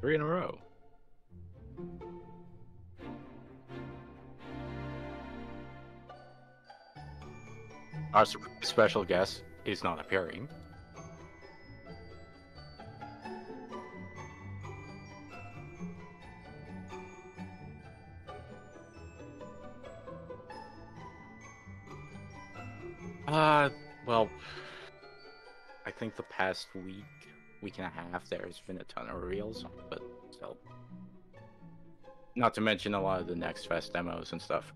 3 in a row. Our special guest is not appearing. Well, I think the past week and a half, there's been a ton of reels, but still. Not to mention a lot of the Next Fest demos and stuff.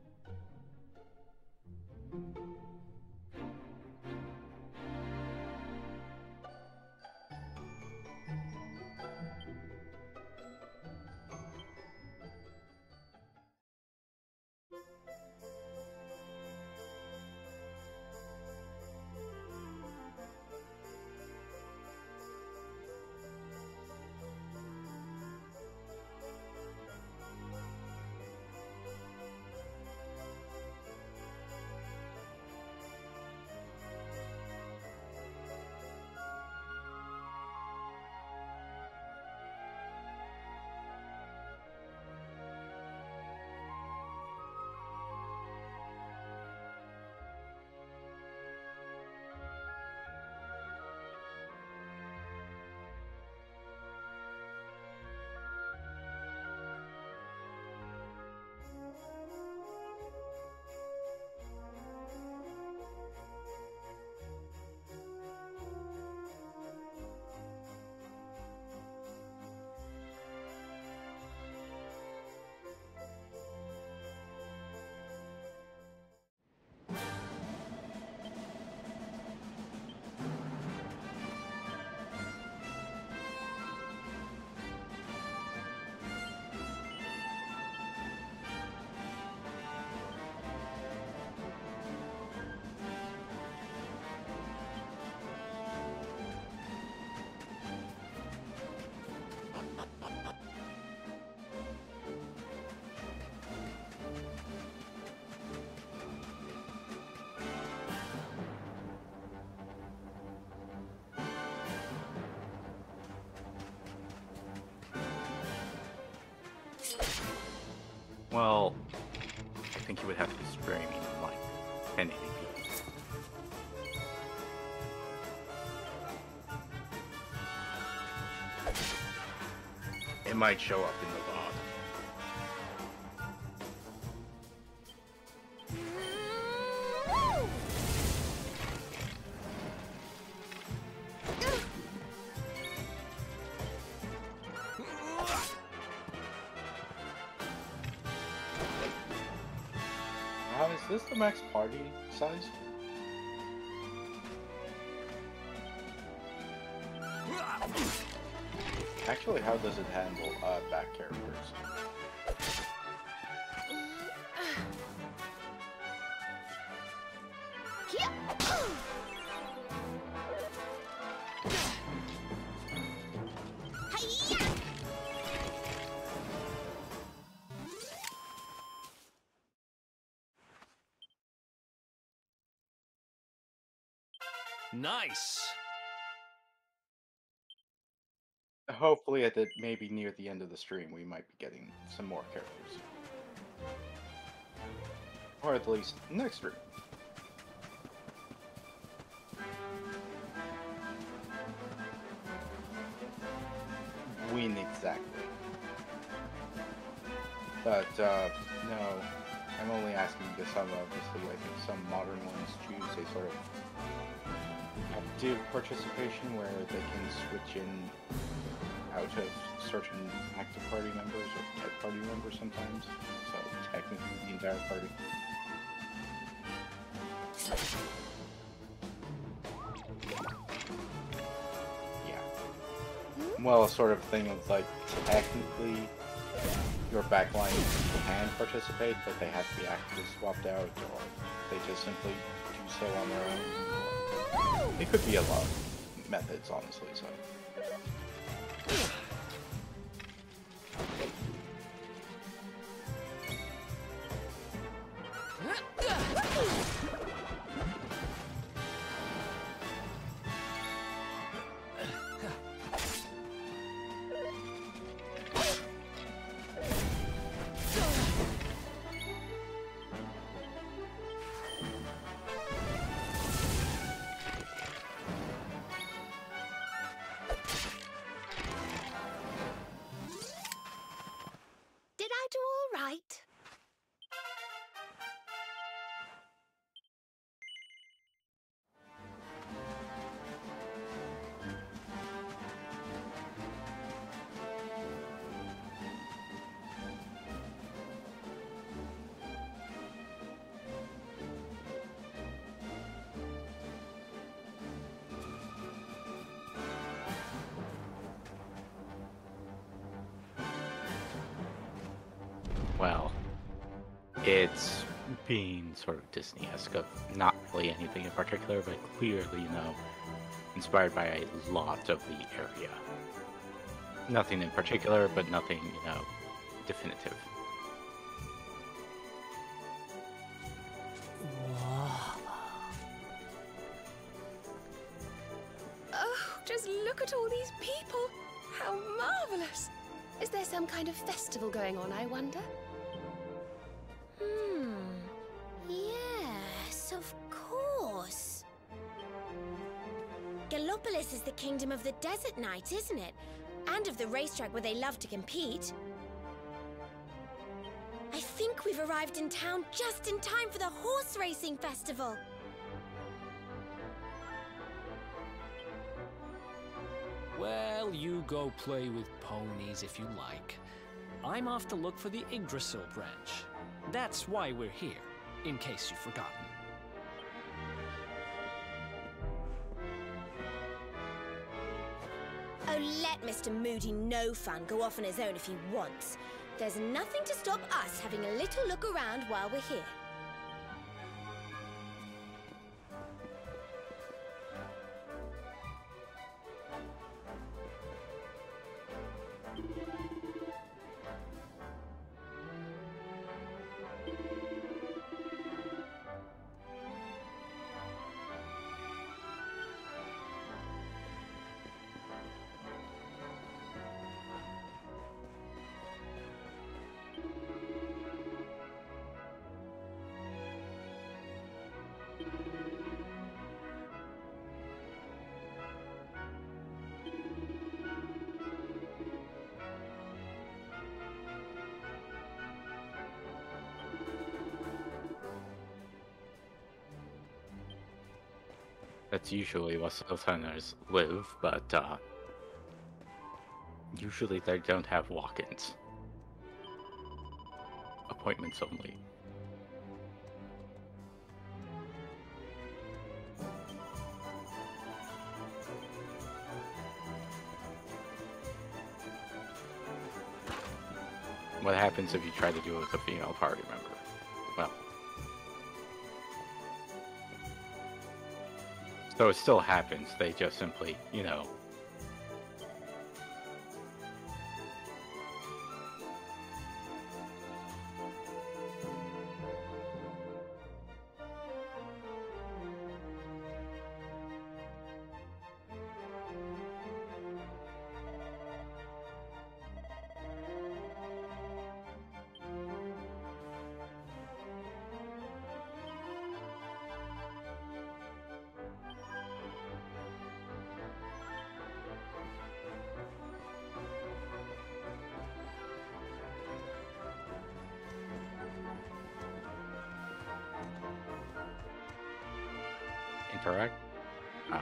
Well, I think you would have to be streaming like 1080p. It might show up in the log. Is this the max party size? Actually, how does it handle back characters? Nice. Hopefully, at the maybe near the end of the stream, we might be getting some more characters, or at least next stream. Win exactly, but no. I'm only asking because some, obviously, I think some modern ones choose a sort of active participation where they can switch in out of certain active party members or dead party members sometimes. So technically the entire party. Yeah. Well, a sort of thing of like technically your backline can participate, but they have to be actively swapped out, or they just simply do so on their own. It could be a lot of methods, honestly, so. well, it's being sort of Disney-esque of not really anything in particular, but clearly, inspired by a lot of the area. Nothing in particular, but nothing, definitive. Oh, just look at all these people! How marvelous! Is there some kind of festival going on, I wonder? Yes, of course. Gallopolis is the kingdom of the desert knight, isn't it? And of the racetrack where they love to compete. I think we've arrived in town just in time for the horse racing festival. Well, you go play with ponies if you like. I'm off to look for the Yggdrasil branch. That's why we're here, in case you've forgotten. Oh, let Mr. Moody No Fun go off on his own if he wants. There's nothing to stop us having a little look around while we're here. That's usually what Sultanas live, but usually they don't have walk-ins. Appointments only. What happens if you try to do it with a female party member? Well, so it still happens, they just simply, interact. Oh.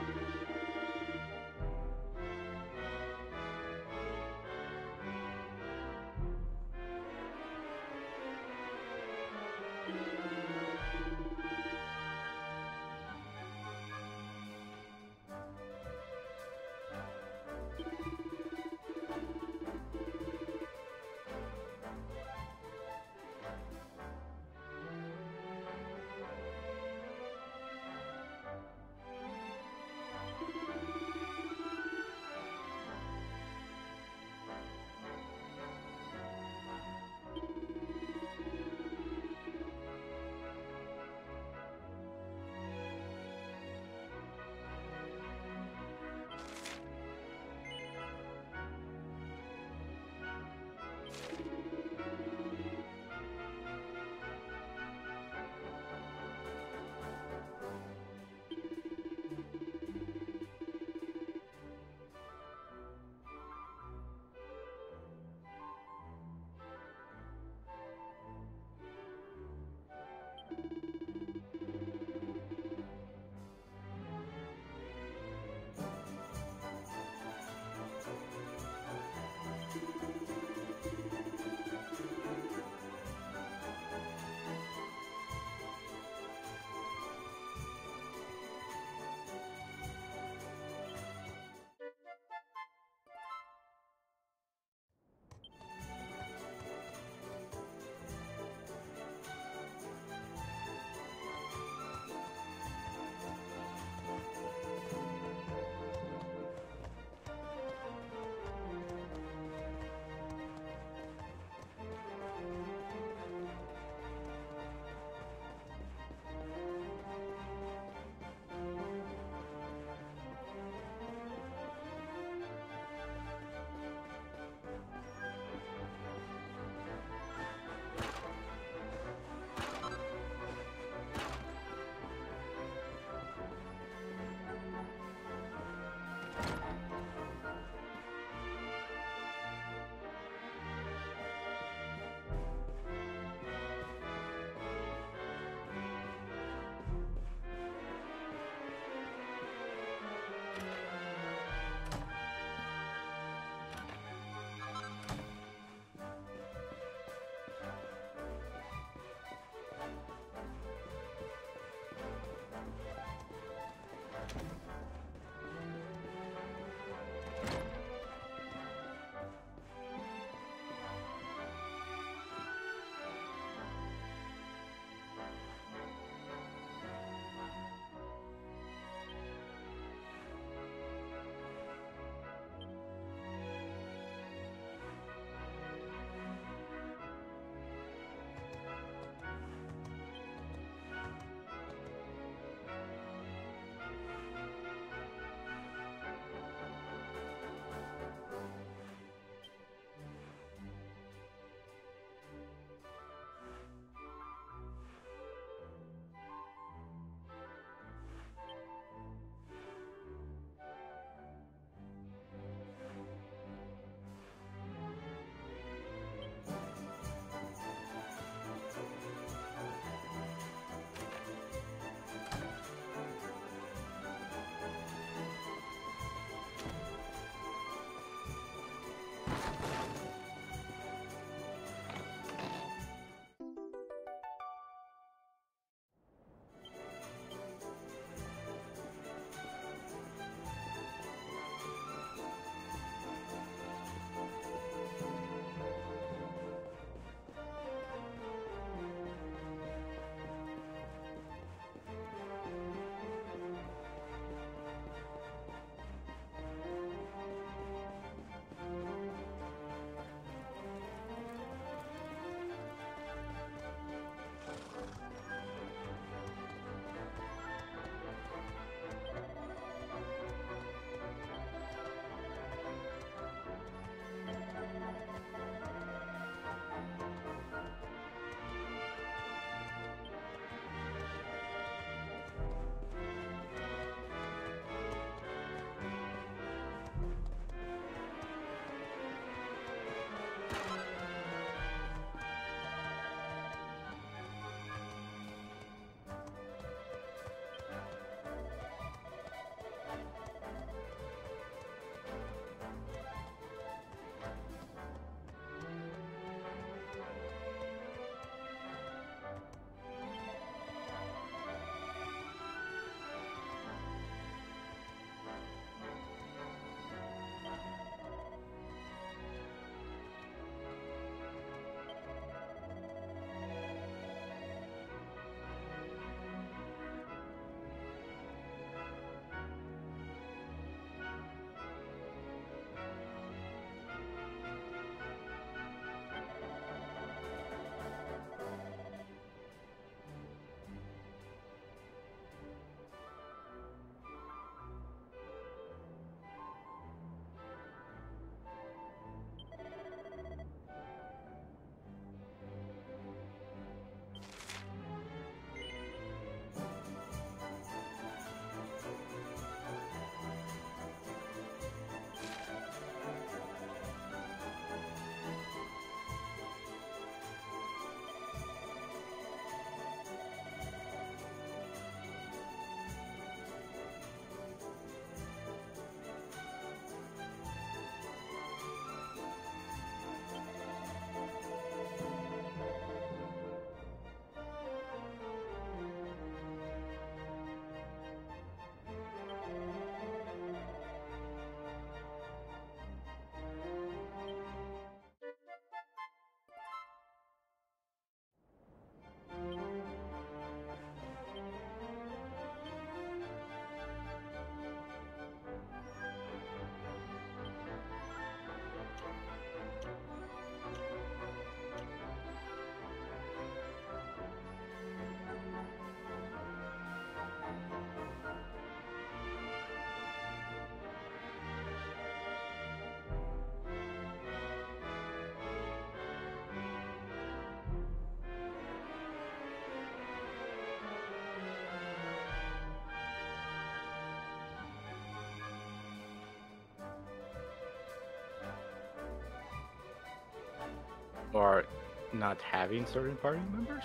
Or not having certain party members?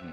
Hmm.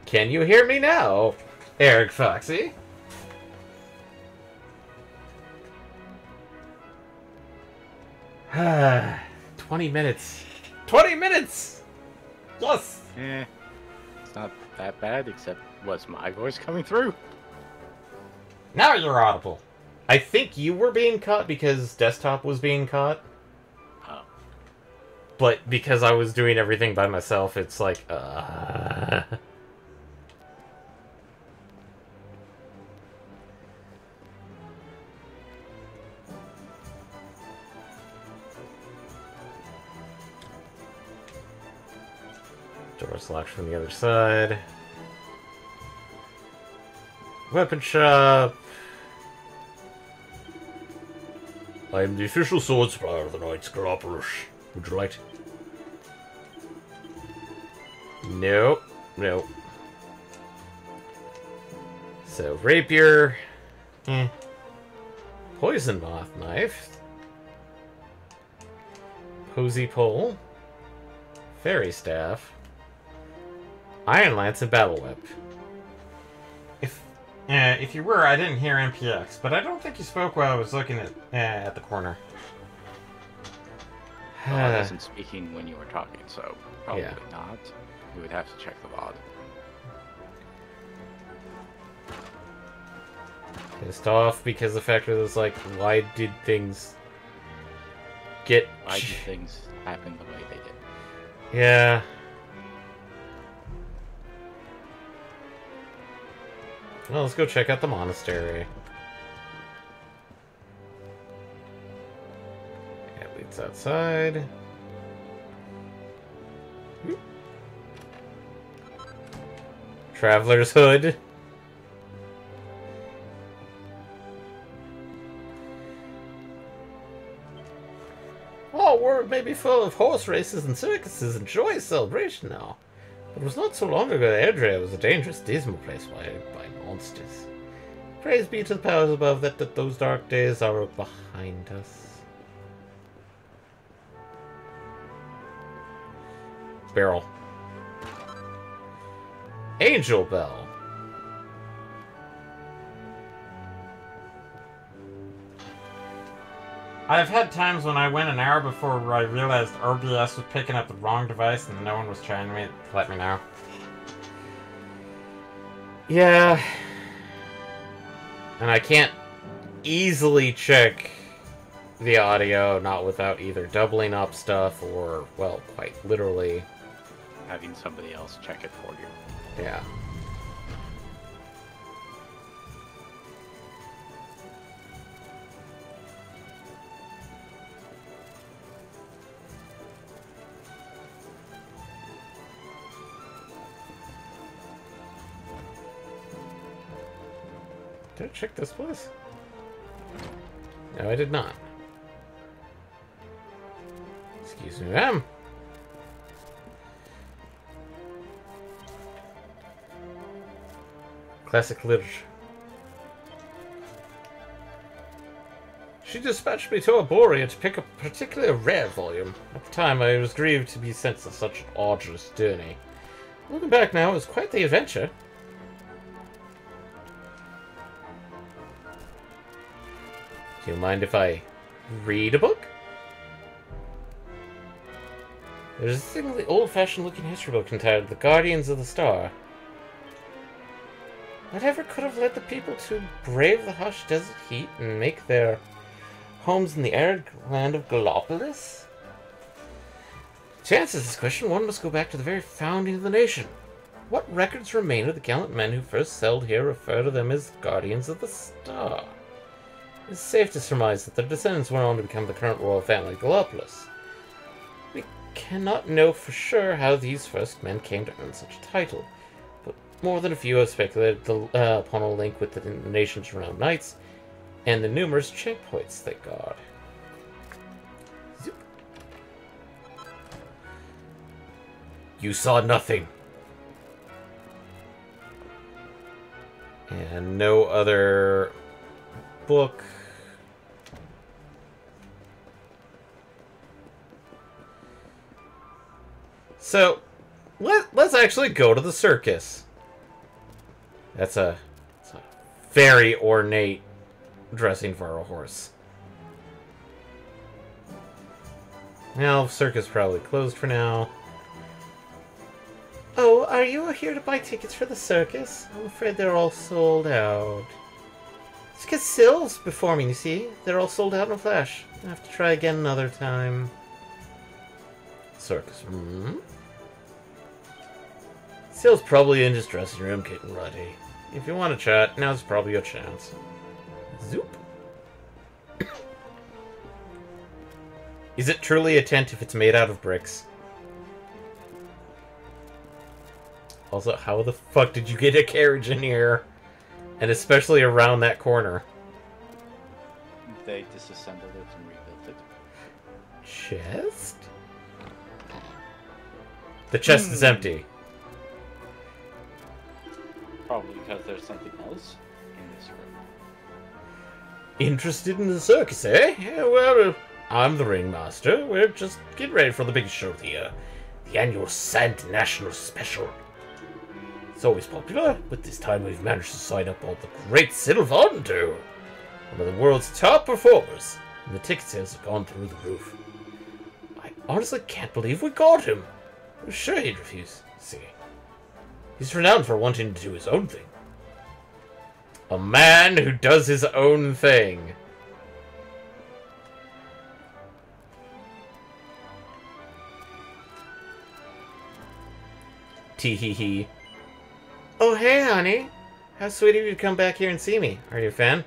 Can you hear me now, Eric Foxy? Ah, 20 minutes. 20 minutes! Yes! It's not that bad, except was my voice coming through? Now you're audible. I think you were being caught because desktop was being caught. Oh. But because I was doing everything by myself, it's like, Doors locked from the other side. Weapon shop. I am the official sword supplier of the Knights Groppers. Would you like to? Nope. Nope. So, rapier. Poison moth knife. Posy pole. Fairy staff. Iron lance and battle whip. If you were, I didn't hear MPX, but I don't think you spoke while I was looking at the corner. Well, I wasn't speaking when you were talking, so probably Yeah. not. You would have to check the VOD. Pissed off because the fact that it's like, why did things get... Why did things happen the way they did? Yeah. Well, let's go check out the monastery. Yeah, it leads outside. Traveler's hood. Oh, world may be full of horse races and circuses and joyous celebration now. But it was not so long ago that Erdrea was a dangerous, dismal place wired by monsters. Praise be to the powers above that those dark days are behind us. barrel. Angel Bell. I've had times when I went an hour before I realized RBS was picking up the wrong device and no one was trying to let me know. Yeah. And I can't easily check the audio, not without either doubling up stuff or, well, quite literally having somebody else check it for you. Yeah. Did I check this place? No, I did not. Excuse me, ma'am. Classic literature. She dispatched me to Arborea to pick up a particularly rare volume. At the time, I was grieved to be sent on such an arduous journey. Looking back now, it was quite the adventure. Do you mind if I read a book? There's a singularly old-fashioned looking history book entitled The Guardians of the Star. Whatever could have led the people to brave the harsh desert heat and make their homes in the arid land of Gallopolis? To answer this question, one must go back to the very founding of the nation. What records remain of the gallant men who first settled here refer to them as Guardians of the Star? It's safe to surmise that their descendants went on to become the current royal family of Gallopolis. We cannot know for sure how these first men came to earn such a title, but more than a few have speculated upon a link with the nation's renowned knights and the numerous checkpoints they guard. Zip. You saw nothing. And no other book. So, let's actually go to the circus. That's a very ornate dressing for a horse. Well, circus probably closed for now. Oh, are you here to buy tickets for the circus? I'm afraid they're all sold out. It's because Syl's performing, you see? They're all sold out in a flash. I'll have to try again another time. Circus. Syl's probably in his dressing room getting ready. If you want to chat, now's probably your chance. Zoop. Is it truly a tent if it's made out of bricks? Also, how the fuck did you get a carriage in here? And especially around that corner. They disassembled it and rebuilt it. Chest? The chest is empty. Probably because there's something else in this room. Interested in the circus, eh? Yeah, well, I'm the ringmaster. We're just getting ready for the big show of the year. The annual Sant National Special. It's always popular, but this time we've managed to sign up all the great Sylvan to one of the world's top performers, and the ticket sales have gone through the roof. I honestly can't believe we got him. I was sure he'd refuse. See, he's renowned for wanting to do his own thing. A man who does his own thing. Tee-hee-hee. Oh, hey, honey. How sweet of you to come back here and see me. Are you a fan?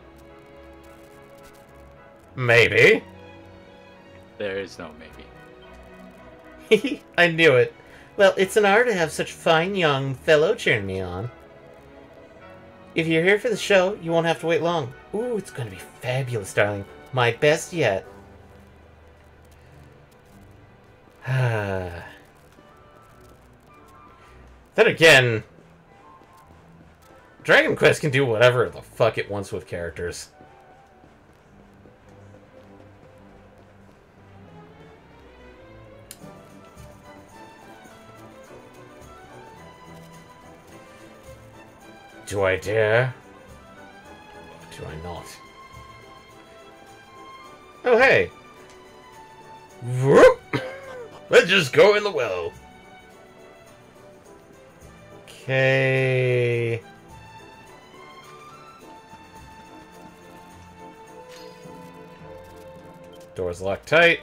Maybe. There is no maybe. I knew it. Well, it's an honor to have such a fine young fellow cheering me on. If you're here for the show, you won't have to wait long. Ooh, it's going to be fabulous, darling. My best yet. Then again, Dragon Quest can do whatever the fuck it wants with characters. Do I dare? Or do I not? Oh, hey! Whoop! Let's just go in the well. Okay. Doors locked tight.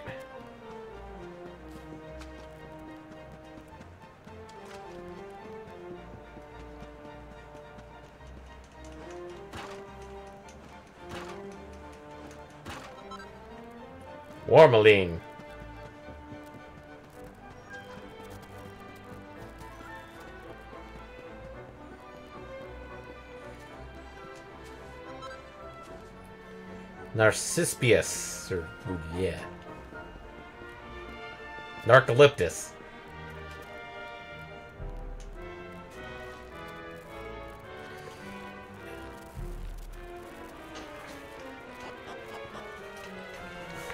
Warmaline. Narcispius, or yeah, Narcoleptus.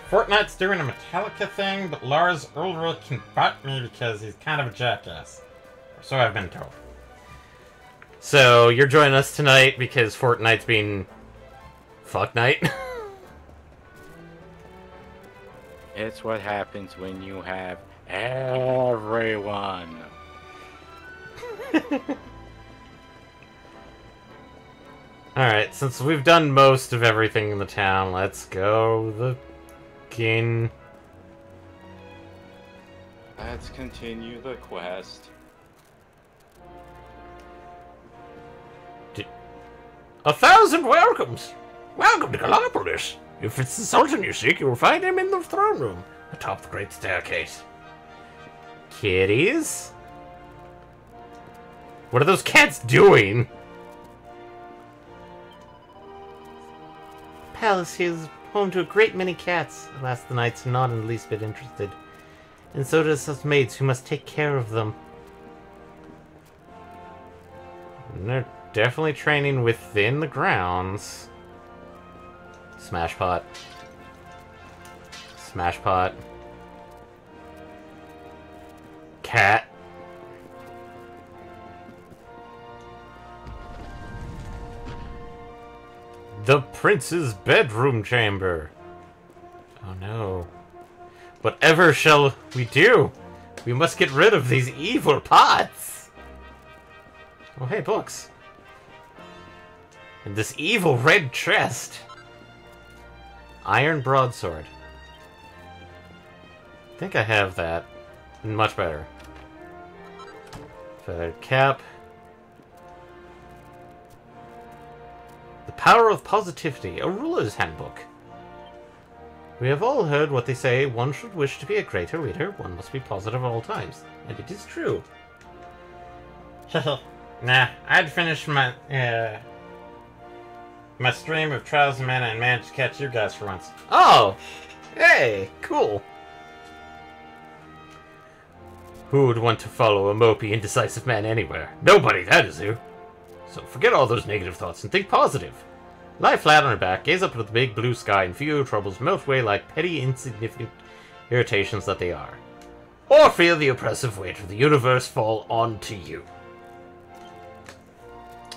Fortnite's doing a Metallica thing, but Lars Ulrich can butt me because he's kind of a jackass. So I've been told. So you're joining us tonight because Fortnite's being fuck night. It's what happens when you have everyone. Alright, since we've done most of everything in the town, let's go again. Let's continue the quest. 1,000 welcomes! Welcome to Gallopolis! If it's the Sultan you seek, you will find him in the throne room, atop the great staircase. Kitties? What are those cats doing? Palace here is home to a great many cats. Alas, the knights are not in the least bit interested. And so does us maids who must take care of them. And they're definitely training within the grounds. Smash pot. Smash pot. Cat. The prince's bedroom chamber. Oh no. Whatever shall we do? We must get rid of these evil pots. Oh hey, books. And this evil red chest. Iron broadsword. I think I have that. Much better. Feathered cap. The Power of Positivity, a ruler's handbook. We have all heard what they say, one should wish to be a greater leader, one must be positive at all times. And it is true. Nah, I'd finished my stream of Trials of Mana and managed to catch you guys for once. Oh! Hey! Cool! Who would want to follow a mopey, indecisive man anywhere? Nobody, that is who! So forget all those negative thoughts and think positive. Lie flat on your back, gaze up at the big blue sky, and feel your troubles melt away like petty, insignificant irritations that they are. Or feel the oppressive weight of the universe fall onto you.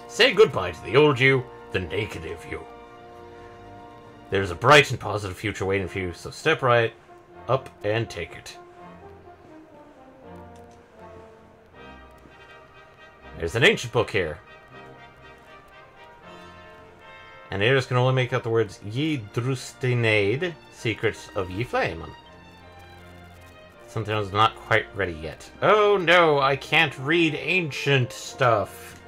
Say goodbye to the old you, the negative you. There's a bright and positive future waiting for you, so step right up and take it. There's an ancient book here. And heirs can only make out the words Ye Drustinade, Secrets of Ye Flame. Something's not quite ready yet. Oh no, I can't read ancient stuff.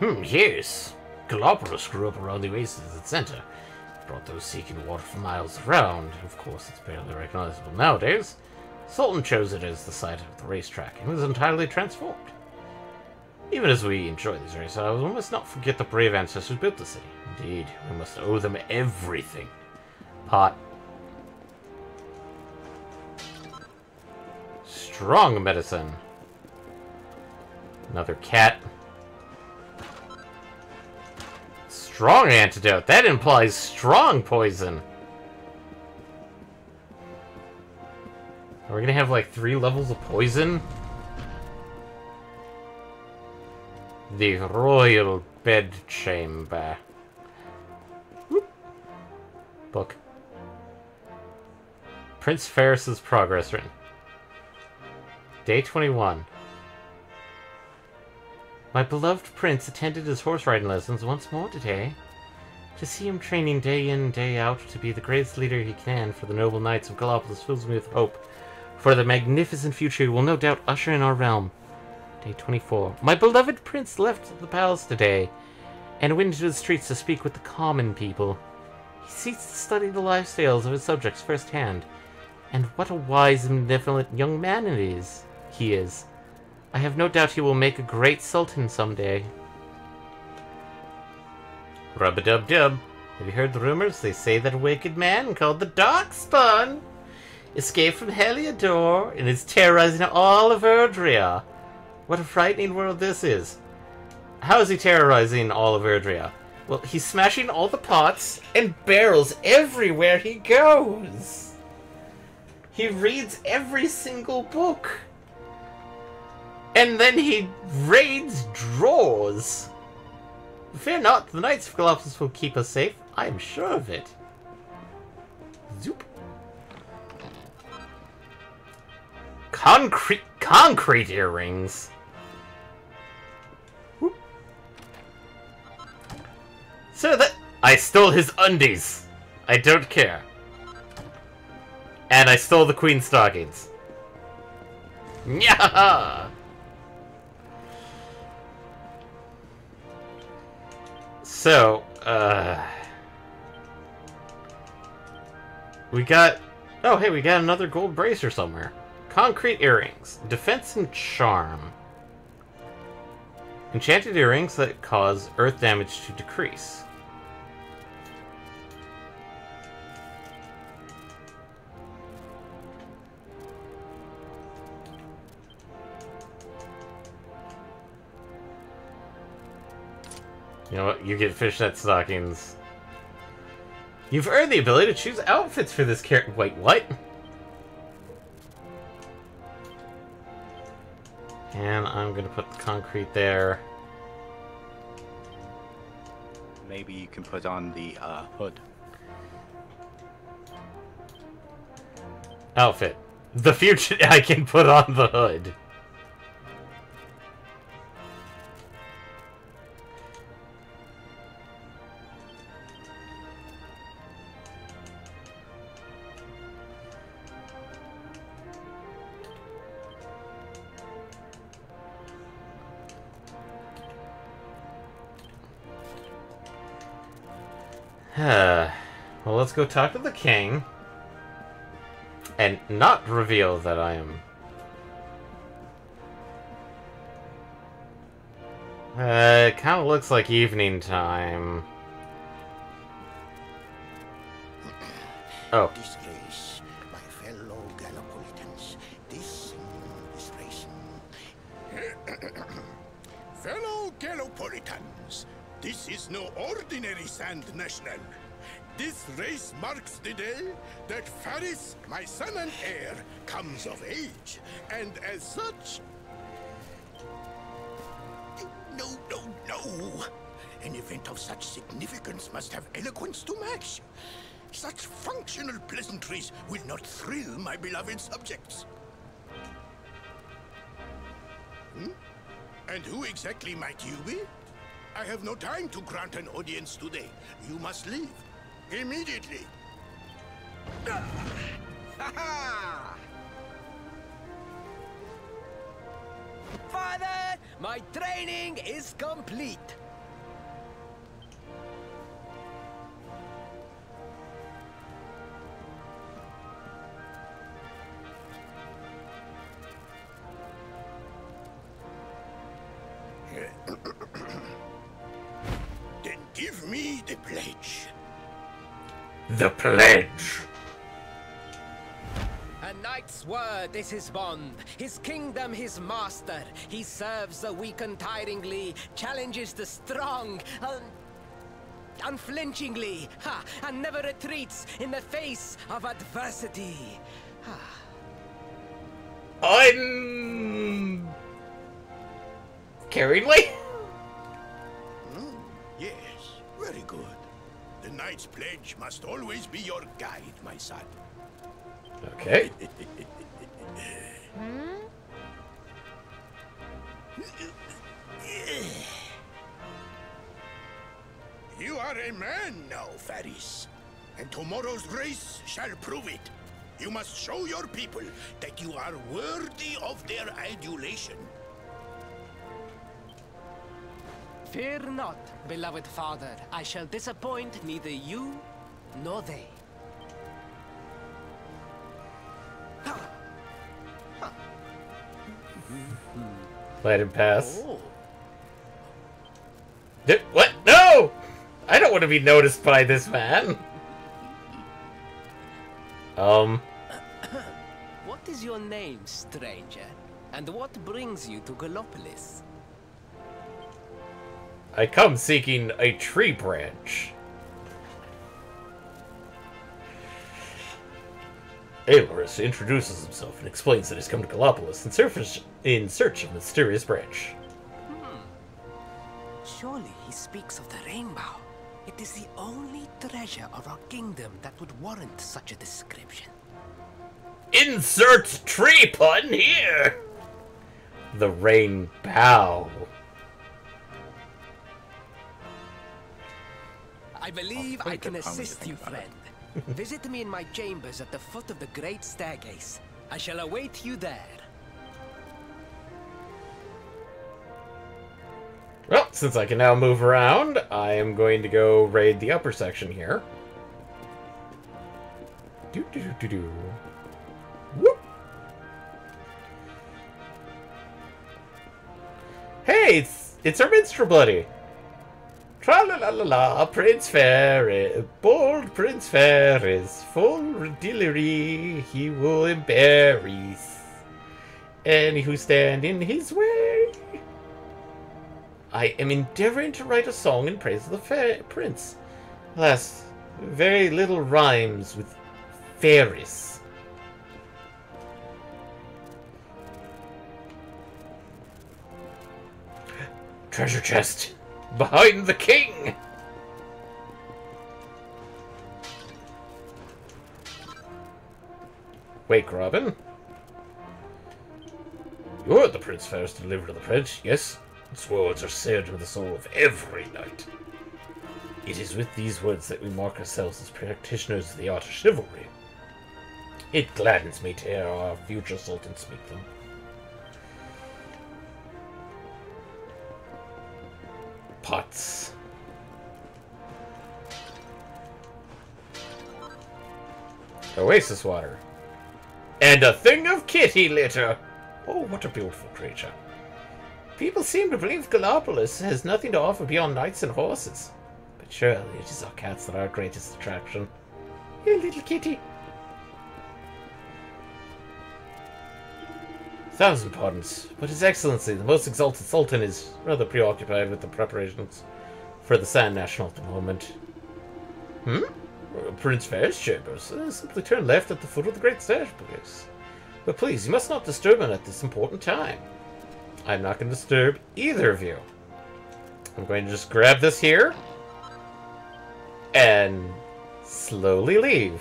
Yes. Gallopolis grew up around the oasis at center. Brought those seeking water for miles around. Of course, it's barely recognizable nowadays. Sultan chose it as the site of the racetrack and was entirely transformed. Even as we enjoy these races, we must not forget the brave ancestors who built the city. Indeed, we must owe them everything. Pot. Strong medicine. Another cat. Strong antidote. That implies strong poison. We're gonna have like 3 levels of poison. The Royal Bedchamber. Whoop. Book. Prince Ferris's Progress Ring. Day 21. My beloved prince attended his horse riding lessons once more today. To see him training day in, day out to be the greatest leader he can for the noble knights of Gallopolis fills me with hope for the magnificent future he will no doubt usher in our realm. Day 24. My beloved prince left the palace today and went into the streets to speak with the common people. He seeks to study the lifestyles of his subjects firsthand, and what a wise and benevolent young man he is. I have no doubt he will make a great sultan someday. Rub-a-dub-dub. Have you heard the rumors? They say that a wicked man called the Darkspawn escaped from Heliodor and is terrorizing all of Erdrea. What a frightening world this is. How is he terrorizing all of Erdrea? Well, he's smashing all the pots and barrels everywhere he goes. He reads every single book. And then he raids drawers. Fear not, the Knights of Gallopolis will keep us safe. I am sure of it. Zoop. Concrete earrings. Whoop. So that I stole his undies. I don't care. And I stole the Queen's stockings. Nyaha! So, we got... Oh, hey, we got another gold bracer somewhere. Concrete earrings. Defense and charm. Enchanted earrings that cause earth damage to decrease. You know what? You get fishnet stockings. You've earned the ability to choose outfits for this character. Wait, what? And I'm gonna put the concrete there. Maybe you can put on the hood. Outfit. The future I can put on the hood. Well, let's go talk to the king. And not reveal that I am... it kind of looks like evening time. Oh. This race, my fellow Gallopolitans, this race. Fellow Gallopolitans, this is no ordinary Sand National. This race marks the day that Faris, my son and heir, comes of age. And as such... No. An event of such significance must have eloquence to match. Such functional pleasantries will not thrill my beloved subjects. And who exactly might you be? I have no time to grant an audience today. You must leave. Immediately. Father, my training is complete. Then give me the pledge. The pledge. A knight's word is his bond, his kingdom his master. He serves the weak untiringly, challenges the strong unflinchingly, and never retreats in the face of adversity. Carringly? Yes, very good. The Knight's Pledge must always be your guide, my son. Okay. You are a man now, Faris. And tomorrow's race shall prove it. You must show your people that you are worthy of their adulation. Fear not, beloved father. I shall disappoint neither you nor they. Let him pass. Oh. What? No! I don't want to be noticed by this man. What is your name, stranger? And what brings you to Gallopolis? I come seeking a tree branch. Aloris introduces himself and explains that he's come to Gallopolis in search of a mysterious branch. Surely he speaks of the rainbow. It is the only treasure of our kingdom that would warrant such a description. Insert tree pun here! The rainbow. I believe I can assist you, friend. Visit me in my chambers at the foot of the great staircase. I shall await you there. Well, since I can now move around, I am going to go raid the upper section here. Do. Whoop. Hey, it's our minstrel buddy. Tra-la-la-la-la, Prince Fair, bold Prince Fair is full redillery, he will embarrass any who stand in his way. I am endeavoring to write a song in praise of the prince. Alas, very little rhymes with Ferris. Treasure chest behind the king. Wake, Robin. You're the Prince Ferris to deliver to the prince, yes? Its words are said with the soul of every knight. It is with these words that we mark ourselves as practitioners of the art of chivalry. It gladdens me to hear our future sultan speak them. Pots. Oasis water. And a thing of kitty litter. Oh, what a beautiful creature. People seem to believe Gallopolis has nothing to offer beyond knights and horses. But surely it is our cats that are our greatest attraction. You little kitty. 1,000 pardons, but His Excellency, the most exalted Sultan, is rather preoccupied with the preparations for the Sand National at the moment. Prince Fair's chambers. Simply turn left at the foot of the Great Staircase. But please, you must not disturb him at this important time. I'm not going to disturb either of you. I'm going to just grab this here and slowly leave.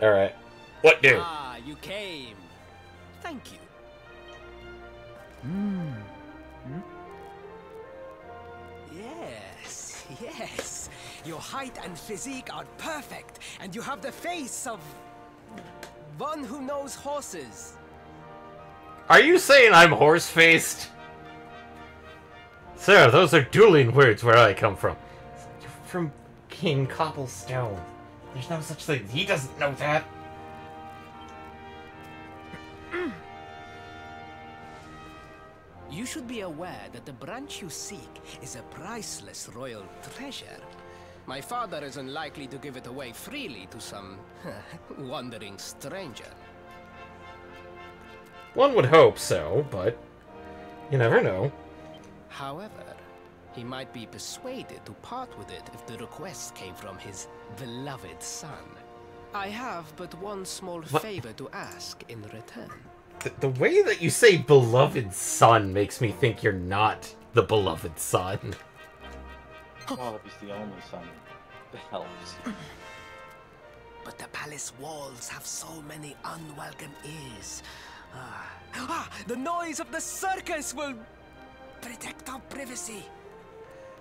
Alright. What do? Ah, you came. Thank you. Yes. Your height and physique are perfect, and you have the face of one who knows horses. Are you saying I'm horse-faced? Sir, those are dueling words where I come from. You're from King Cobblestone. There's no such thing. He doesn't know that. You should be aware that the branch you seek is a priceless royal treasure. My father is unlikely to give it away freely to some wandering stranger. One would hope so, but you never know. However, he might be persuaded to part with it if the request came from his beloved son. I have but one small favor to ask in return. The way that you say beloved son makes me think you're not the beloved son. Well, if he's the only son, it helps. But the palace walls have so many unwelcome ears. The noise of the circus will protect our privacy.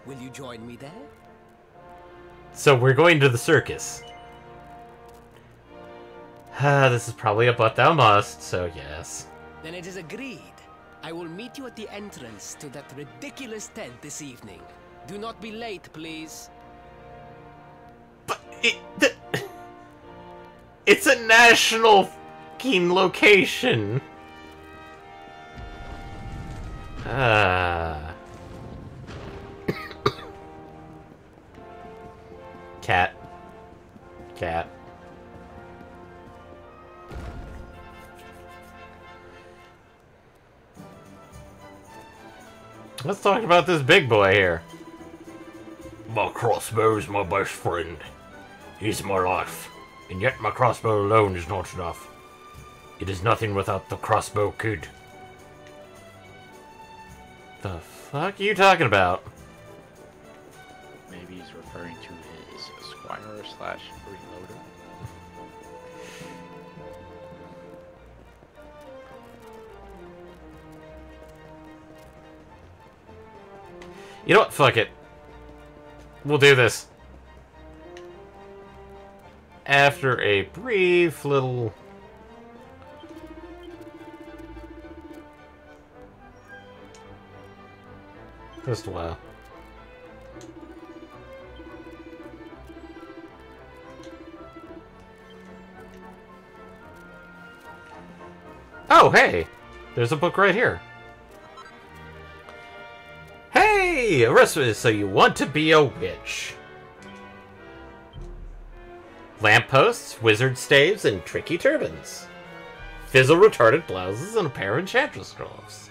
Will you join me there? So we're going to the circus. This is probably a but thou must, so yes. Then it is agreed. I will meet you at the entrance to that ridiculous tent this evening. Do not be late, please. But it's a national fucking location. Cat. Cat. Let's talk about this big boy here. My crossbow is my best friend. He's my life. And yet my crossbow alone is not enough. It is nothing without the crossbow kid. The fuck are you talking about? Maybe he's referring to his squire slash reloader. You know what? Fuck it. We'll do this. After a brief little... Just a while. Oh, hey! There's a book right here. Hey! A recipe, so you want to be a witch. Lampposts, wizard staves, and tricky turbans. Fizzle-retarded blouses and a pair of enchantress gloves.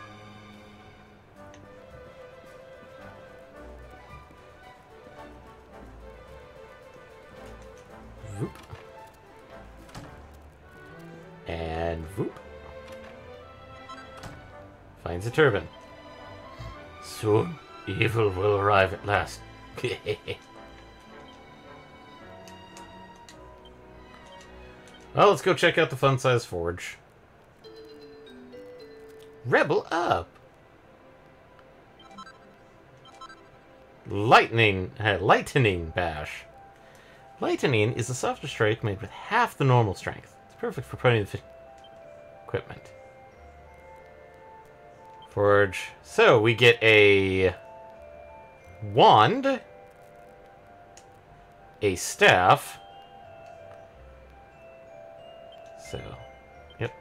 Voop. And voop. Finds a turban. Soon, evil will arrive at last. Well, let's go check out the fun-size forge. Rebel up! Lightning bash. Lightning is a softer strike made with half the normal strength. It's perfect for putting the equipment. Forge. So we get a wand, a staff. So, yep.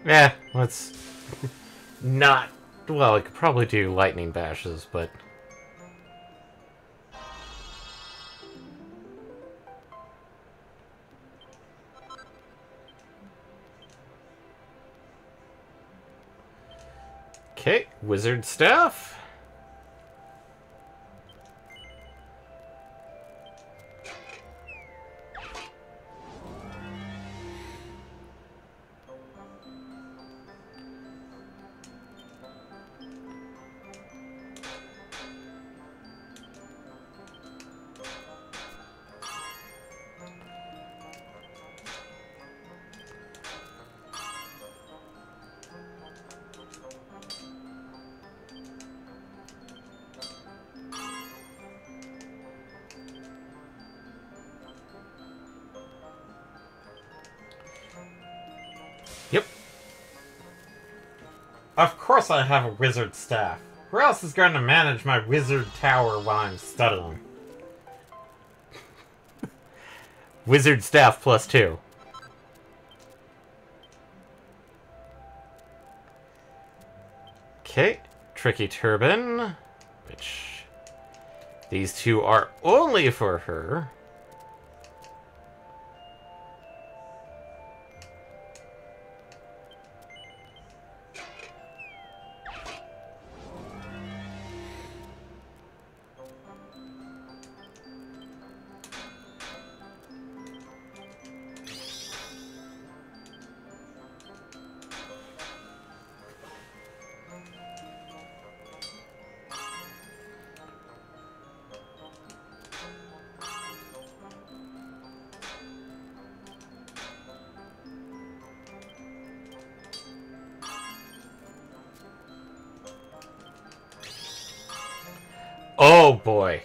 Yeah, let's not... Well, I could probably do lightning bashes, but... Okay, wizard staff. Of course I have a wizard staff. Who else is going to manage my wizard tower while I'm studying? Wizard staff +2. Okay, Tricky Turban, which these two are only for her. Oh boy.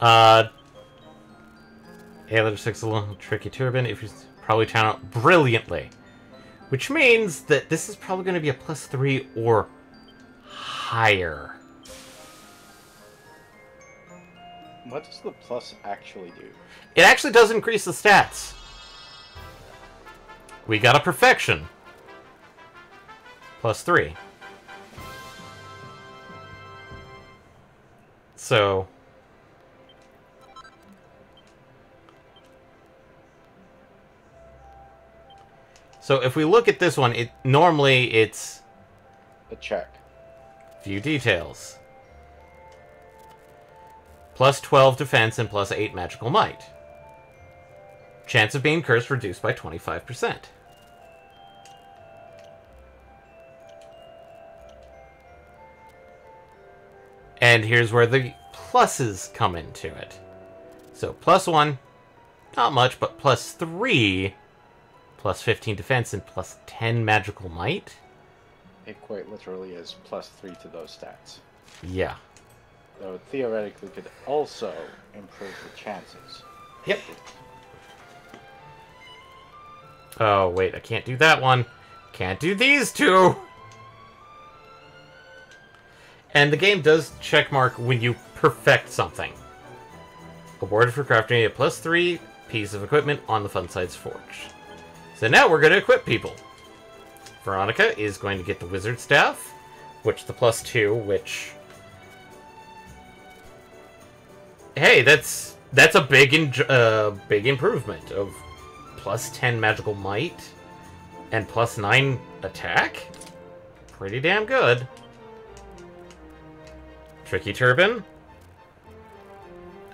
Alien 6 a little Tricky Turban if you probably turn out brilliantly. Which means that this is probably going to be a +3 or higher. What does the plus actually do? It actually does increase the stats. We got a perfection. +3. So if we look at this one, normally it's A check. view details. +12 defense and +8 magical might. Chance of being cursed reduced by 25%. And here's where the pluses come into it. So +1, not much, but +3, +15 defense, and +10 magical might. It quite literally is +3 to those stats. Yeah. Though it theoretically could also improve the chances. Yep. Oh, wait, I can't do that one. Can't do these two! And the game does checkmark when you perfect something. Awarded for crafting a +3 piece of equipment on the Fun Side's Forge. So now we're going to equip people. Veronica is going to get the Wizard Staff, which the +2, which... Hey, that's a big improvement of +10 magical might and +9 attack. Pretty damn good. Tricky Turban.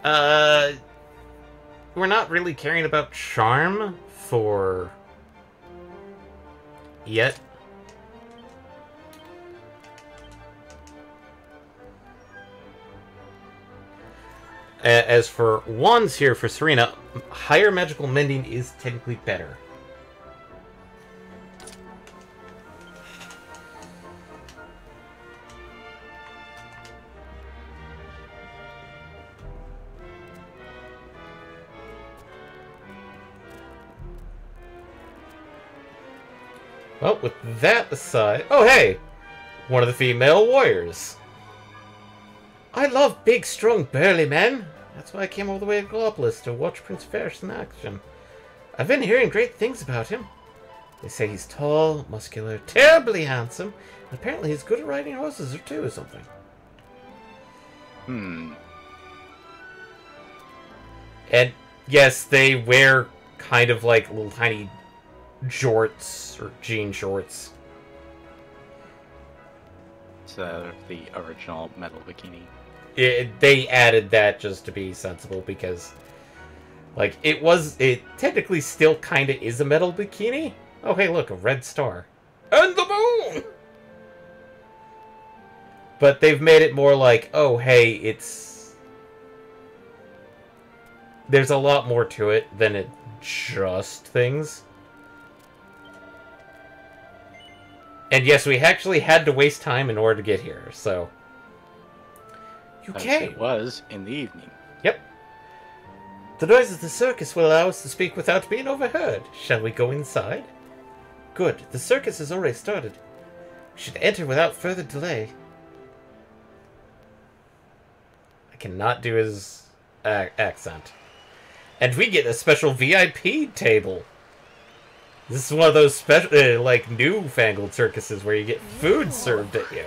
We're not really caring about charm for yet. As for wands here for Serena, higher magical mending is technically better. Well, with that aside... Oh, hey! One of the female warriors. I love big, strong, burly men. That's why I came all the way to Glopolis to watch Prince Ferris in action. I've been hearing great things about him. They say he's tall, muscular, terribly handsome, and apparently he's good at riding horses too or something. And yes, they wear kind of like little tiny jorts or jean shorts. It's the original metal bikini. They added that just to be sensible because, like, it technically still kind of is a metal bikini. Oh, hey, look, a red star. And the moon! But they've made it more like, oh, hey, there's a lot more to it than it just things. And yes, we actually had to waste time in order to get here, so... Okay. It was in the evening. Yep. The noise of the circus will allow us to speak without being overheard. Shall we go inside? Good. The circus has already started. We should enter without further delay. I cannot do his accent. And we get a special VIP table. This is one of those special, like, newfangled circuses where you get food served at you.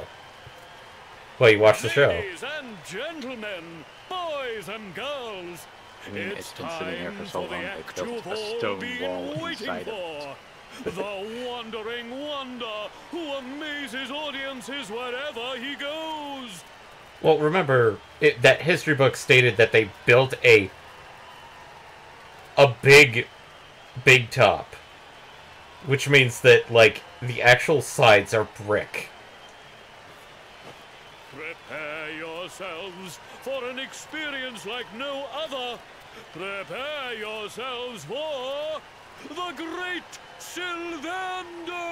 Well, you watch the show. Ladies and gentlemen, boys and girls, I mean, it's been sitting here for so long, they act built you've a all stone been wall waiting inside of it. for. The wandering wonder who amazes audiences wherever he goes. Well, remember, that history book stated that they built a big top. Which means that, like, the actual sides are brick. Prepare yourselves for an experience like no other. Prepare yourselves for the Great Sylvando!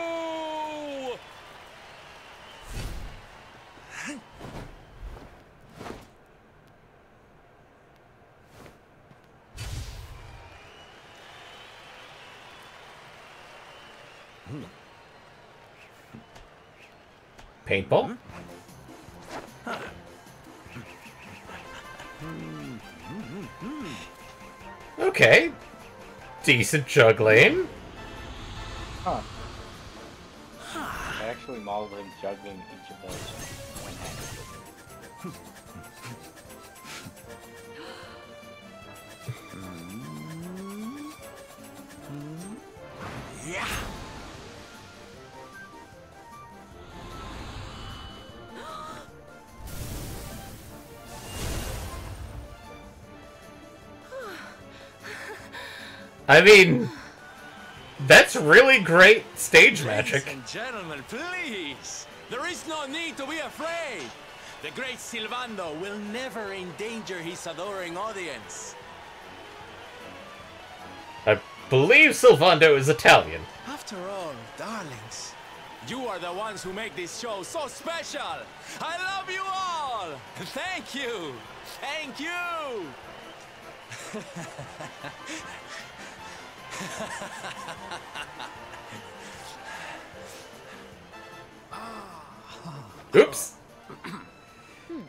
Paintball? Okay. Decent juggling. Huh. I actually modeled him juggling each of those one-handed. Yeah. I mean, that's really great stage magic. Ladies and gentlemen, please! There is no need to be afraid! The great Sylvando will never endanger his adoring audience. I believe Sylvando is Italian. After all, darlings, you are the ones who make this show so special! I love you all! Thank you! Thank you! Oops.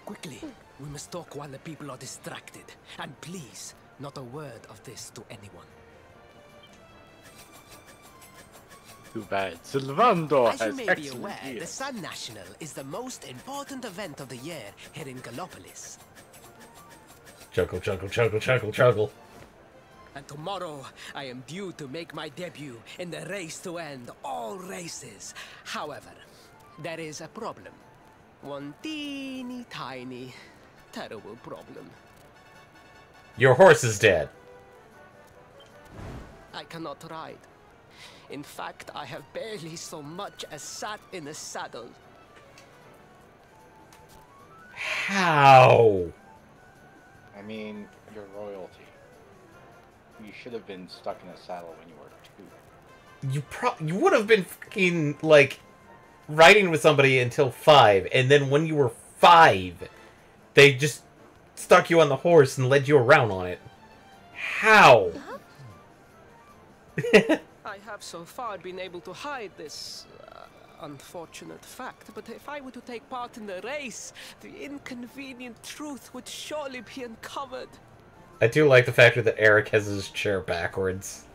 Quickly, we must talk while the people are distracted. And please, not a word of this to anyone. Too bad. Sylvando As you has may be excellent aware, the ears. Sun National is the most important event of the year here in Gallopolis. Juggle, juggle, juggle, juggle, juggle. And tomorrow, I am due to make my debut in the race to end all races. However, there is a problem. One teeny tiny, terrible problem. Your horse is dead. I cannot ride. In fact, I have barely so much as sat in a saddle. How? I mean, you're royalty. You should have been stuck in a saddle when you were 2. You would have been fucking, like, riding with somebody until 5, and then when you were 5, they just stuck you on the horse and led you around on it. How? I have so far been able to hide this unfortunate fact, but if I were to take part in the race, the inconvenient truth would surely be uncovered. I do like the fact that Eric has his chair backwards.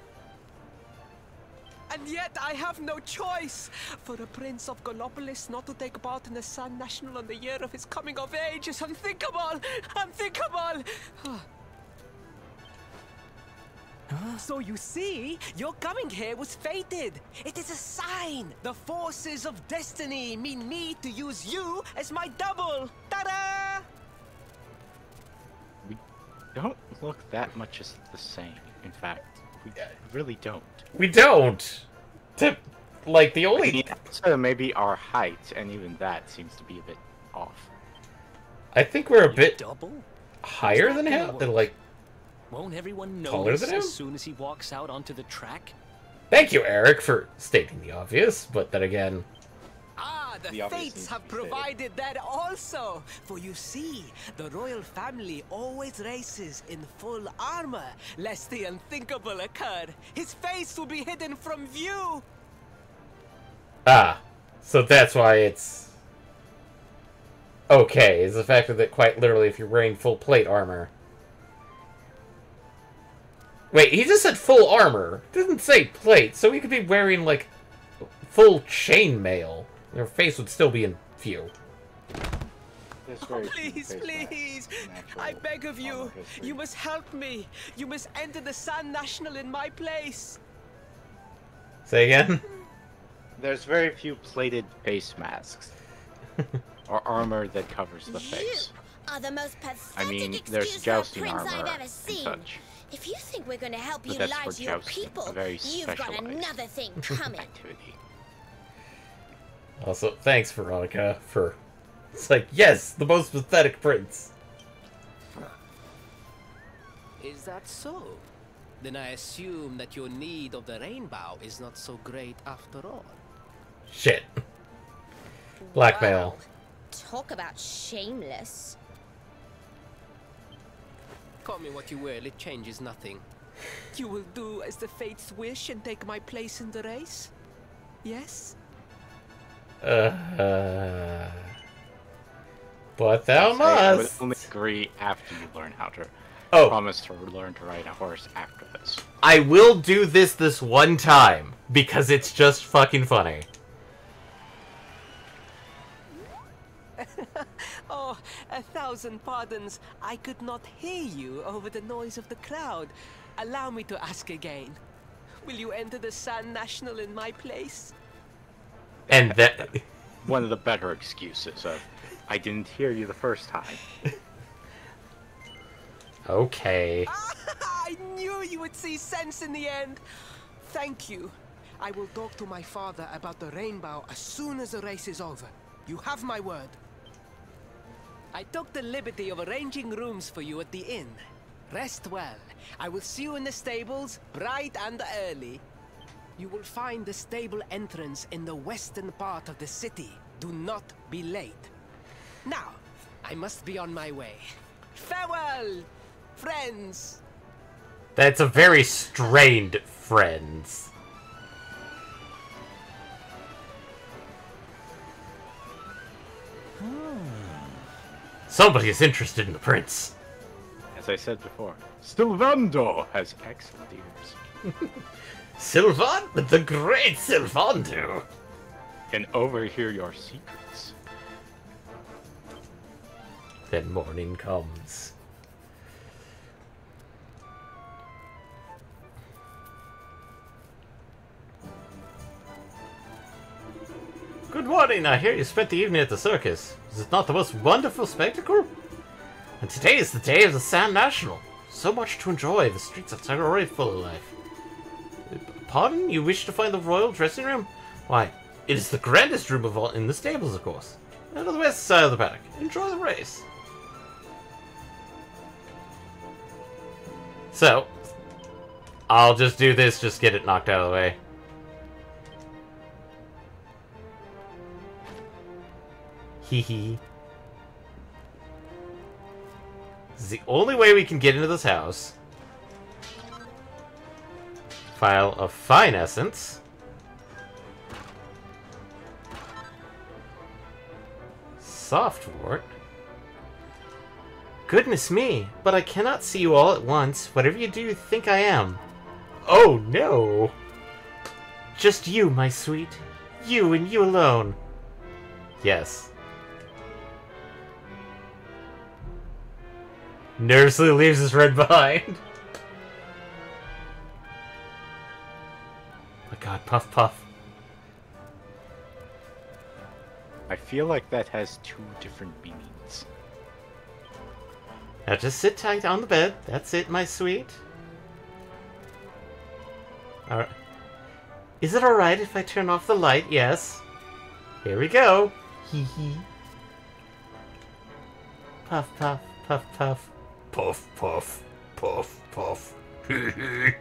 And yet I have no choice! For a prince of Gallopolis not to take part in the Sun National on the year of his coming of age is unthinkable! Unthinkable! So you see, your coming here was fated. It is a sign. The forces of destiny mean me to use you as my double. Ta-da! We don't look that much as the same. In fact, we really don't. We don't! Like, the I only... mean, so maybe our height, and even that seems to be a bit off. I think we're a bit Double? higher than him. Than, like, Won't everyone Taller notice than him? as soon as he walks out onto the track? thank you, Eric, for stating the obvious, but then again... Ah, the The obvious fates needs have to be stated. provided that also. For you see, the royal family always races in full armor, lest the unthinkable occur. His face will be hidden from view. Ah, so that's why it's okay, is the fact that quite literally if you're wearing full plate armor. Wait, he just said full armor. Didn't say plate, so he could be wearing, like, full chainmail. Your face would still be in view. Oh, please, please! I beg of you! You must help me! You must enter the San National in my place! Say again? There's very few plated face masks. Or armor that covers the face. Are the most pathetic I mean, excuse there's for a jousting prince armor I've ever and seen. such. If you think we're going to help But you that's lie for to your jousting, people, a very you've got specialized another thing coming. activity. Also, thanks, Veronica, for... It's like, yes, the most pathetic prince. Is that so? Then I assume that your need of the rainbow is not so great after all. Shit. Blackmail. Wow. Talk about shameless. Call me what you will, it changes nothing. You will do as the fates wish and take my place in the race? Yes? But thou I would must. only agree after you learn how to. Oh. Promise to learn to ride a horse after this. I will do this one time, because it's just fucking funny. Oh, 1,000 pardons. I could not hear you over the noise of the crowd. Allow me to ask again. Will you enter the San National in my place? And that... One of the better excuses of, I didn't hear you the first time. Okay. I knew you would see sense in the end. Thank you. I will talk to my father about the rainbow as soon as the race is over. You have my word. I took the liberty of arranging rooms for you at the inn. Rest well. I will see you in the stables, bright and early. You will find the stable entrance in the western part of the city. Do not be late. Now, I must be on my way. Farewell, friends! That's a very strained friends. Somebody is interested in the prince. As I said before, Stilvando has excellent ears. Sylvan, the great Sylvando. Can overhear your secrets. Then morning comes. Good morning, I hear you spent the evening at the circus. Is it not the most wonderful spectacle? And today is the day of the San National. So much to enjoy, the streets are already full of life. Pardon? You wish to find the royal dressing room? Why, it is the grandest room of all in the stables, of course. And to the west side of the paddock. Enjoy the race. So, I'll just do this, just get it knocked out of the way. Hee hee. This is the only way we can get into this house. File of fine essence. Softwort. Goodness me, but I cannot see you all at once. Whatever you do, think I am. Oh no! Just you, my sweet. You and you alone. Yes. Nervously leaves his red behind. Oh my god, puff puff. I feel like that has two different meanings. Now just sit tight on the bed. That's it, my sweet. Alright. Is it alright if I turn off the light? Yes. Here we go. Hee hee. Puff puff, puff puff. Puff puff, puff puff. Hee hee.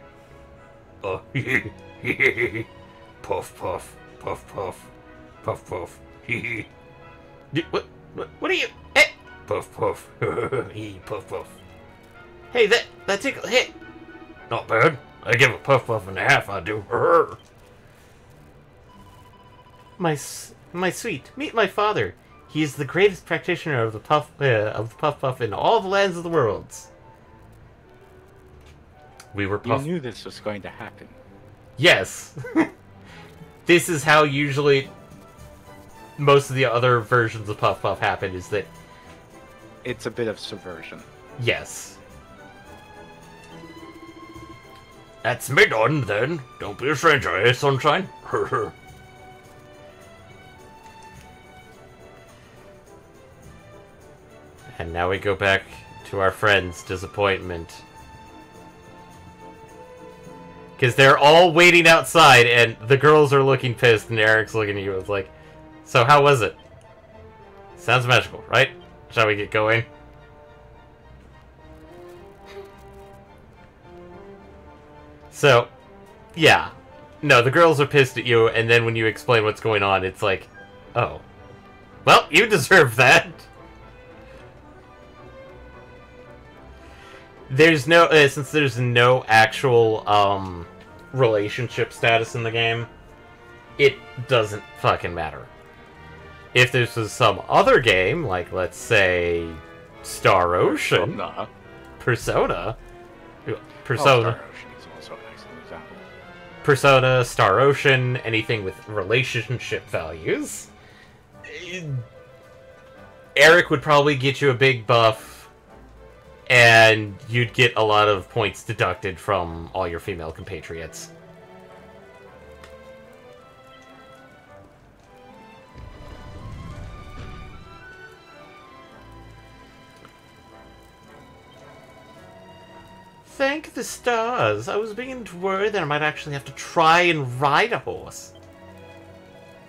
Oh, hee hee hee. Puff puff, puff puff, puff puff. Hee hee. What are you? Eh? Puff puff. Hee puff puff. Hey, that tickle hit. Not bad. I give a puff puff and a half, I do. My sweet, meet my father. He is the greatest practitioner of the Puff Puff in all the lands of the worlds. We were You knew this was going to happen. Yes. This is how usually most of the other versions of Puff Puff happen, is that... It's a bit of subversion. Yes. That's me done, then. Don't be a stranger, eh, sunshine? And now we go back to our friend's disappointment. Because they're all waiting outside, and the girls are looking pissed, and Eric's looking at you and like, so how was it? Sounds magical, right? Shall we get going? So, yeah. No, the girls are pissed at you, and then when you explain what's going on, it's like, oh. Well, you deserve that. There's no, since there's no actual, relationship status in the game, it doesn't fucking matter. If this was some other game, like, let's say, Star Ocean, Persona, Star Ocean is also an excellent example. Persona, Star Ocean, anything with relationship values, Eric would probably get you a big buff, and you'd get a lot of points deducted from all your female compatriots. Thank the stars. I was beginning to worry that I might actually have to try and ride a horse.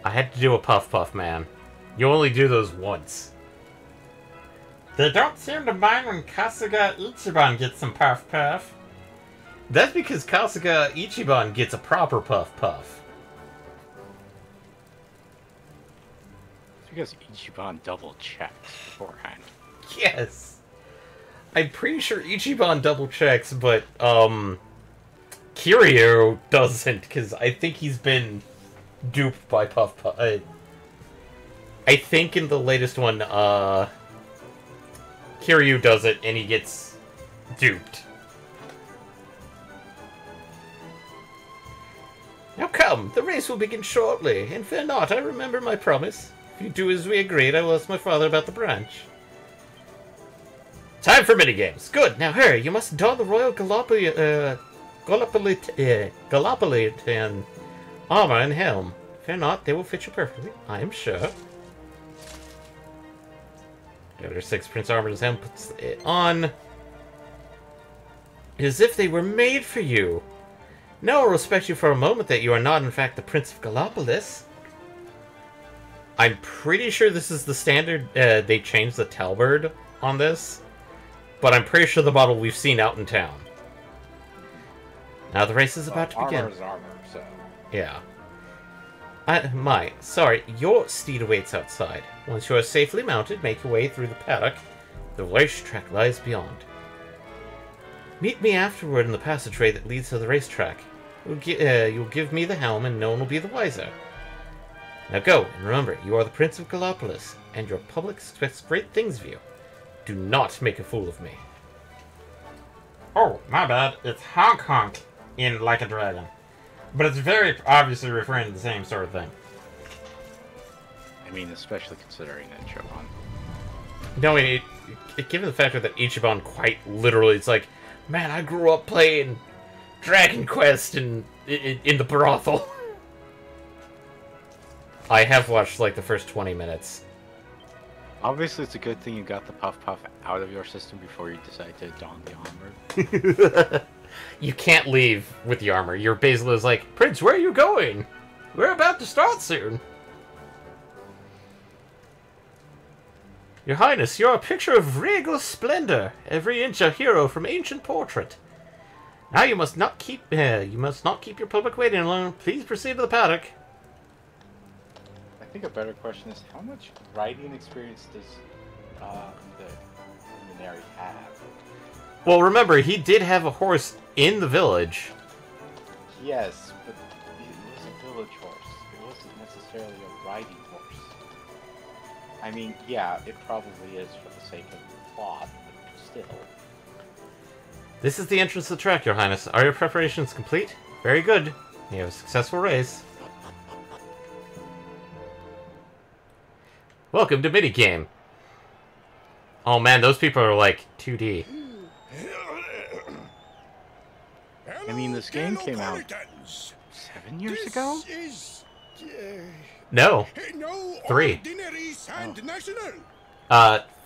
I had to do a Puff Puff, man. You only do those once. They don't seem to mind when Kasuga Ichiban gets some Puff Puff. That's because Kasuga Ichiban gets a proper Puff Puff. It's because Ichiban double checks beforehand. Yes. I'm pretty sure Ichiban double checks, but, Kiryu doesn't, because I think he's been duped by Puff Puff. I think in the latest one, Kiryu does it, and he gets duped. Now come, the race will begin shortly, and fear not, I remember my promise. If you do as we agreed, I will ask my father about the branch. Time for minigames. Good, now hurry, you must don the Royal Galopolitan armor and helm. Fear not, they will fit you perfectly, I am sure. Order 6 Prince Armor's helm puts it on. As if they were made for you. No, I'll respect you for a moment that you are not, in fact, the Prince of Gallopolis. I'm pretty sure this is the standard. They changed the Talbird on this. But I'm pretty sure the model we've seen out in town. Now the race is about to begin. Armor is armor, so... Yeah. Sorry, your steed awaits outside. Once you are safely mounted, make your way through the paddock. The racetrack lies beyond. Meet me afterward in the passageway that leads to the racetrack. You'll give me the helm, and no one will be the wiser. Now go, and remember, you are the Prince of Gallopolis, and your public expects great things of you. Do not make a fool of me. Oh, my bad. It's honk honk in Like a Dragon. But it's very obviously referring to the same sort of thing. I mean, especially considering that Ichiban. No, given the factor that Ichiban quite literally, it's like, man, I grew up playing Dragon Quest in the brothel. I have watched like the first 20 minutes. Obviously, it's a good thing you got the Puff Puff out of your system before you decide to don the armor. You can't leave with the armor. You're basically like, Prince, where are you going? We're about to start soon. Your Highness, you're a picture of regal splendor, every inch a hero from ancient portrait. Now you must not keep your public waiting long. Please proceed to the paddock. I think a better question is, how much riding experience does the luminary have? Well, remember, he did have a horse in the village. Yes, but it was a village horse. It wasn't necessarily a riding horse. I mean, yeah, it probably is for the sake of the plot, but still. This is the entrance to the track, Your Highness. Are your preparations complete? Very good. You have a successful race. Welcome to minigame. Oh man, those people are like 2D. I mean, this game came out 7 years ago? No. 3.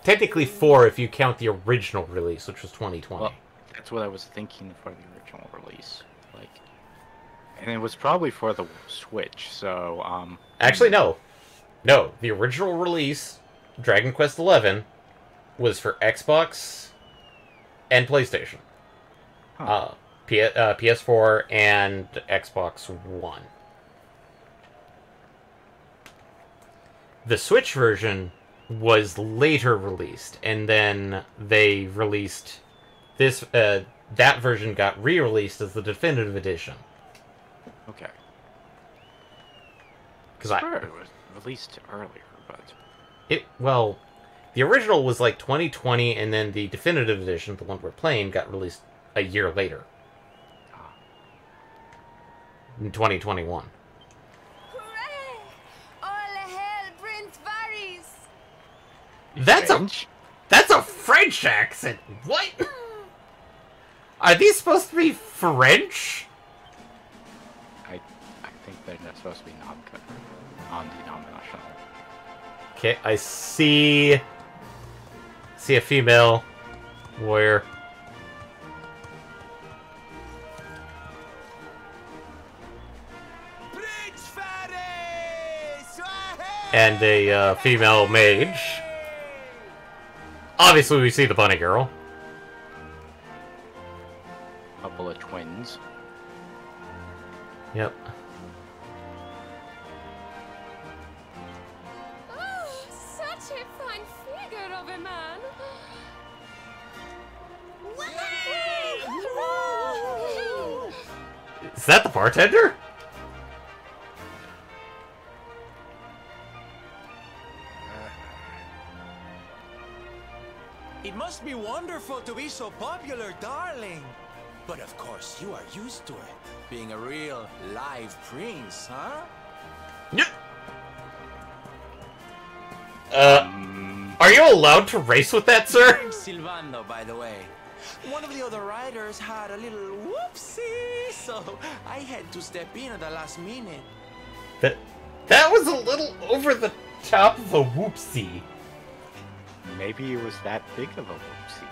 Technically 4 if you count the original release, which was 2020. Well, that's what I was thinking for the original release. Like, and it was probably for the Switch, so, Actually, no. No, the original release, Dragon Quest XI, was for Xbox and PlayStation. Huh. PS4 and Xbox One. The Switch version was later released, and then they released this. That version got re-released as the definitive edition. Okay. Because it was released earlier, but well, the original was like 2020, and then the definitive edition, the one we're playing, got released a year later. In 2021. Hooray! All hail Prince Varys! That's a French accent. What? Are these supposed to be French? I think they're not supposed to be non-denominational. Okay, I see a female warrior. And a female mage. Obviously, we see the bunny girl. Couple of twins. Yep. Oh, such a fine figure of a man. Is that the bartender? It must be wonderful to be so popular, darling. But of course, you are used to it. Being a real live prince, huh? Yep. Are you allowed to race with that, sir? I'm Silvando, by the way. One of the other riders had a little whoopsie, so I had to step in at the last minute. That was a little over the top of a whoopsie. Maybe it was that big of a whoopsie.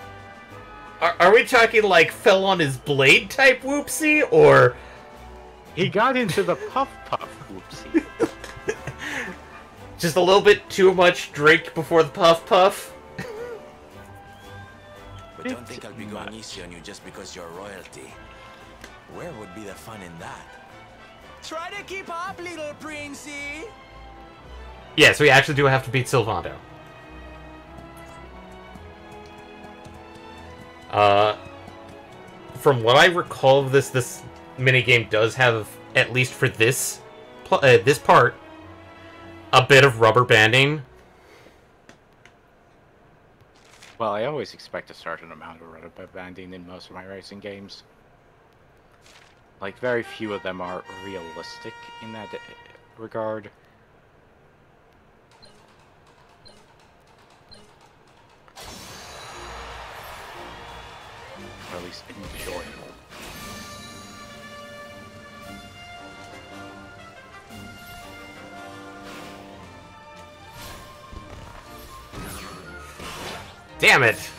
Are we talking like fell on his blade type whoopsie, or he got into the puff whoopsie? Just a little bit too much drink before the puff? But don't think I'll be going easy on you just because you're royalty. Where would be the fun in that? Try to keep up, little princey! Yes, we actually do have to beat Silvando. From what I recall of this minigame does have, at least for this part, a bit of rubber banding. Well, I always expect a certain amount of rubber banding in most of my racing games. Like, very few of them are realistic in that regard. Or at least enjoyable. Damn it!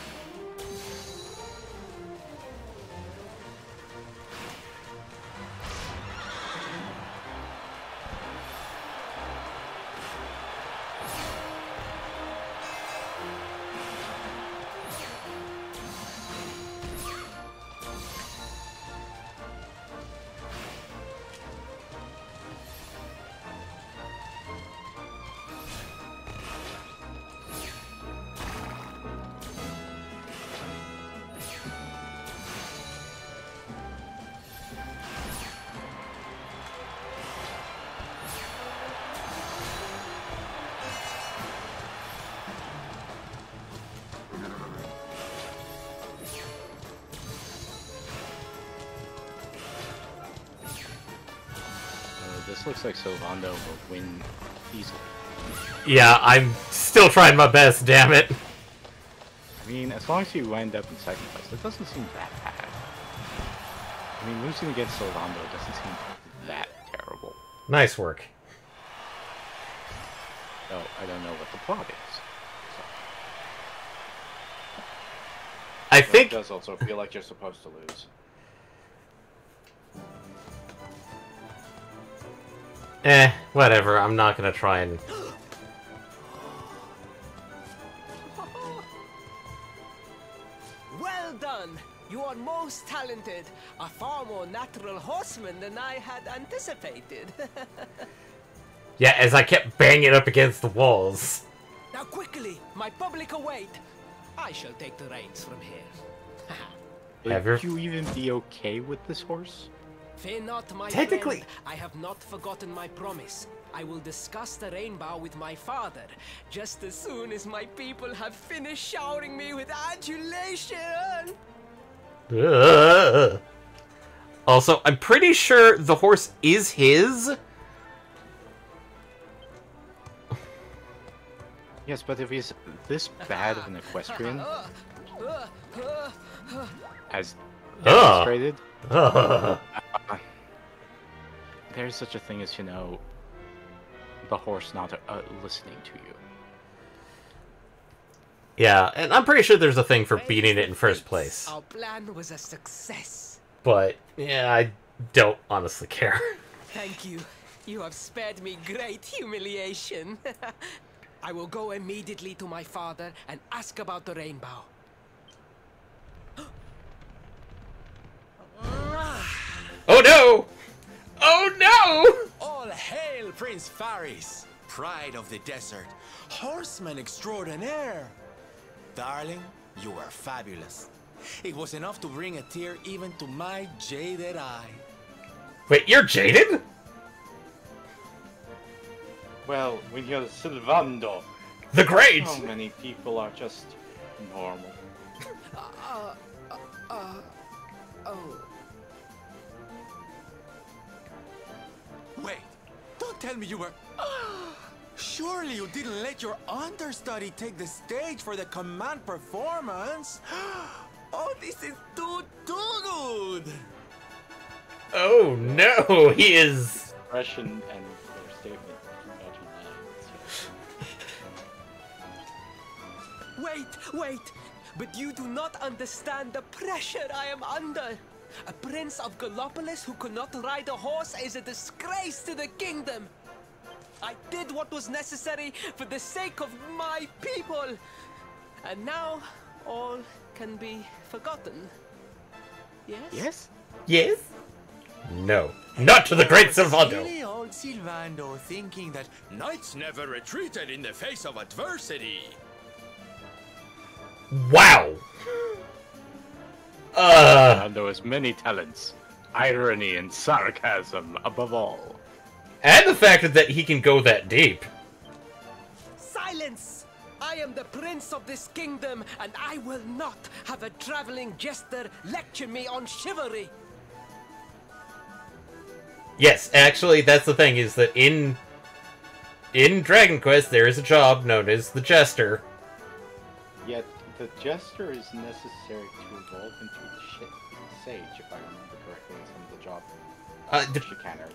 this looks like Sylvando will win easily. Yeah, I'm still trying my best, damn it. I mean, as long as you wind up in second place, it doesn't seem that bad. I mean, losing against Sylvando doesn't seem that terrible. Nice work. So, I don't know what the plot is. I think... It does also feel like you're supposed to lose. Whatever, I'm not gonna try and... Well done! You are most talented. A far more natural horseman than I had anticipated. Yeah, as I kept banging up against the walls. Now quickly, my public await. I shall take the reins from here. Ever? Would you even be okay with this horse? Fear not, my Technically- friend. I have not forgotten my promise. I will discuss the rainbow with my father, just as soon as my people have finished showering me with adulation. Ugh. Also, I'm pretty sure the horse is his. Yes, but if he's this bad of an equestrian, as demonstrated, there's such a thing as, you know, the horse not listening to you. Yeah, and I'm pretty sure there's a thing for beating it in first place. Our plan was a success. But, yeah, I don't honestly care. Thank you. You have spared me great humiliation. I will go immediately to my father and ask about the rainbow. Oh no! Oh no! All hail Prince Faris, pride of the desert, horseman extraordinaire. Darling, you are fabulous. It was enough to bring a tear even to my jaded eye. Wait, you're jaded? Well, when you're Sylvando, The Great! so many people are just normal. Oh. Wait, don't tell me you were... Surely you didn't let your understudy take the stage for the command performance? Oh, this is too good! Oh no, he is... Expression and their statement. Wait! But you do not understand the pressure I am under. A prince of Gallopolis who could not ride a horse is a disgrace to the kingdom. I did what was necessary for the sake of my people. And now, all can be forgotten. Yes? Yes? Yes? No. Not to the Great Sylvando! Silly old Sylvando thinking that knights never retreated in the face of adversity. Wow! Sylvando has many talents. Irony and sarcasm, above all. And the fact that he can go that deep. Silence! I am the prince of this kingdom, and I will not have a traveling jester lecture me on chivalry. Yes, actually, that's the thing, is that in Dragon Quest, there is a job known as the Jester. Yet, the jester is necessary to evolve into the sage, if I remember correctly, in some of the job. Chicanery.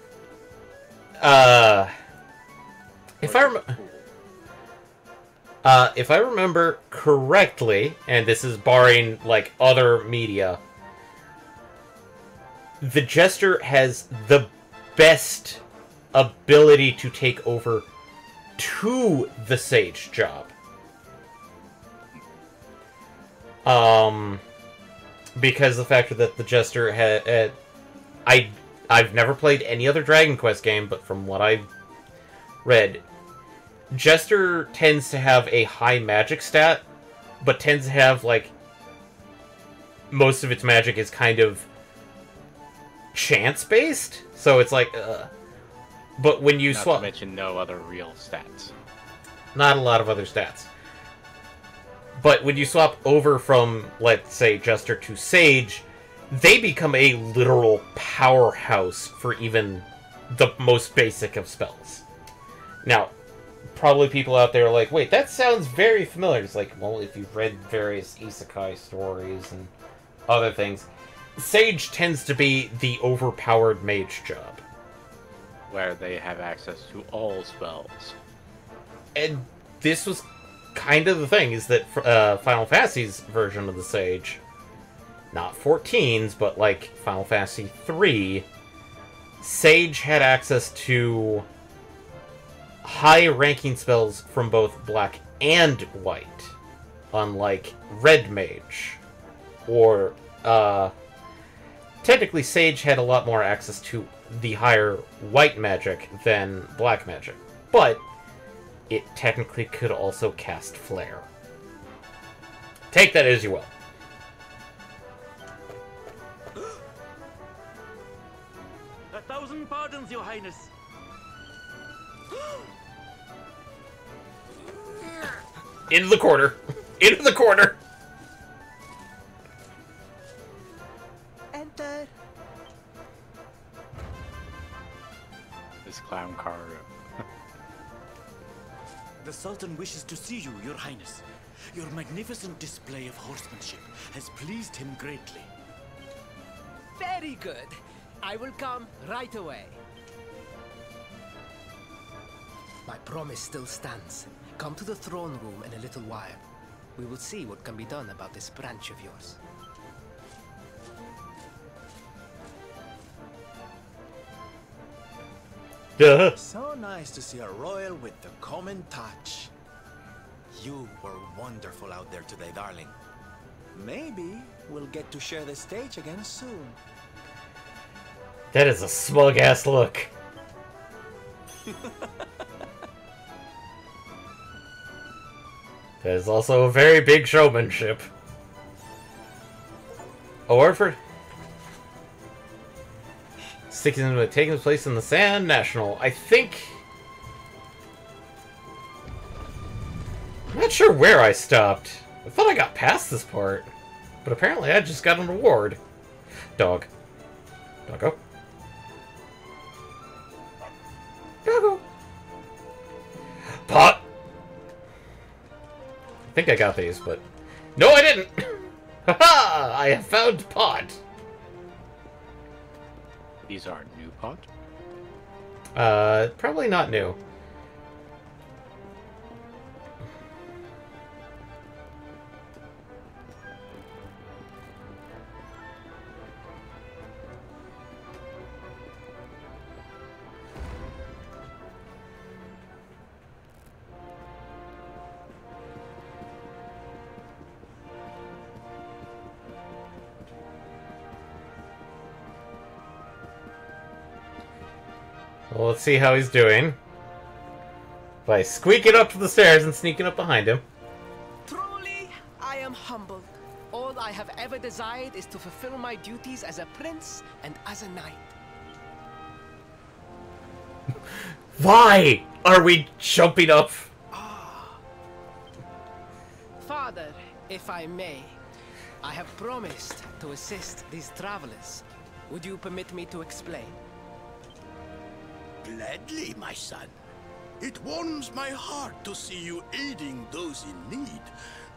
If I remember correctly, and this is barring, like, other media, the Jester has the best ability to take over to the Sage job. Because the fact that the Jester had... I've never played any other Dragon Quest game, but from what I've read, Jester tends to have a high magic stat, but tends to have, like, most of its magic is kind of chance-based, so it's like, But when you swap... Not to mention no other real stats. Not a lot of other stats. But when you swap over from, let's say, Jester to Sage, they become a literal powerhouse for even the most basic of spells. Now, probably people out there are like, wait, that sounds very familiar. It's like, well, if you've read various isekai stories and other things, Sage tends to be the overpowered mage job. Where they have access to all spells. And this was kind of the thing, is that Final Fantasy's version of the Sage, not 14's, but like Final Fantasy 3, Sage had access to high-ranking spells from both black and white, unlike Red Mage. Or, technically Sage had a lot more access to the higher white magic than black magic, but it technically could also cast Flare. Take that as you will. A thousand pardons, Your Highness. Into the corner. Into the corner. Enter. This clown car. The Sultan wishes to see you, Your Highness. Your magnificent display of horsemanship has pleased him greatly. Very good. I will come right away. My promise still stands. Come to the throne room in a little while. We will see what can be done about this branch of yours. Duh. So nice to see a royal with the common touch. You were wonderful out there today, darling. Maybe we'll get to share the stage again soon. That is a smug-ass look. That is also a very big showmanship. Award for sticking into it, taking place in the Sand National. I think... I'm not sure where I stopped. I thought I got past this part. But apparently I just got an award. Dog. Doggo. Doggo. Pot! I think I got these, but... No, I didn't! Haha! I have found Pot! These are new pot? Probably not new. Well, let's see how he's doing. By squeaking up the stairs and sneaking up behind him. Truly, I am humbled. All I have ever desired is to fulfill my duties as a prince and as a knight. Why are we jumping up? Father, if I may, I have promised to assist these travelers. Would you permit me to explain? Gladly, my son. It warms my heart to see you aiding those in need.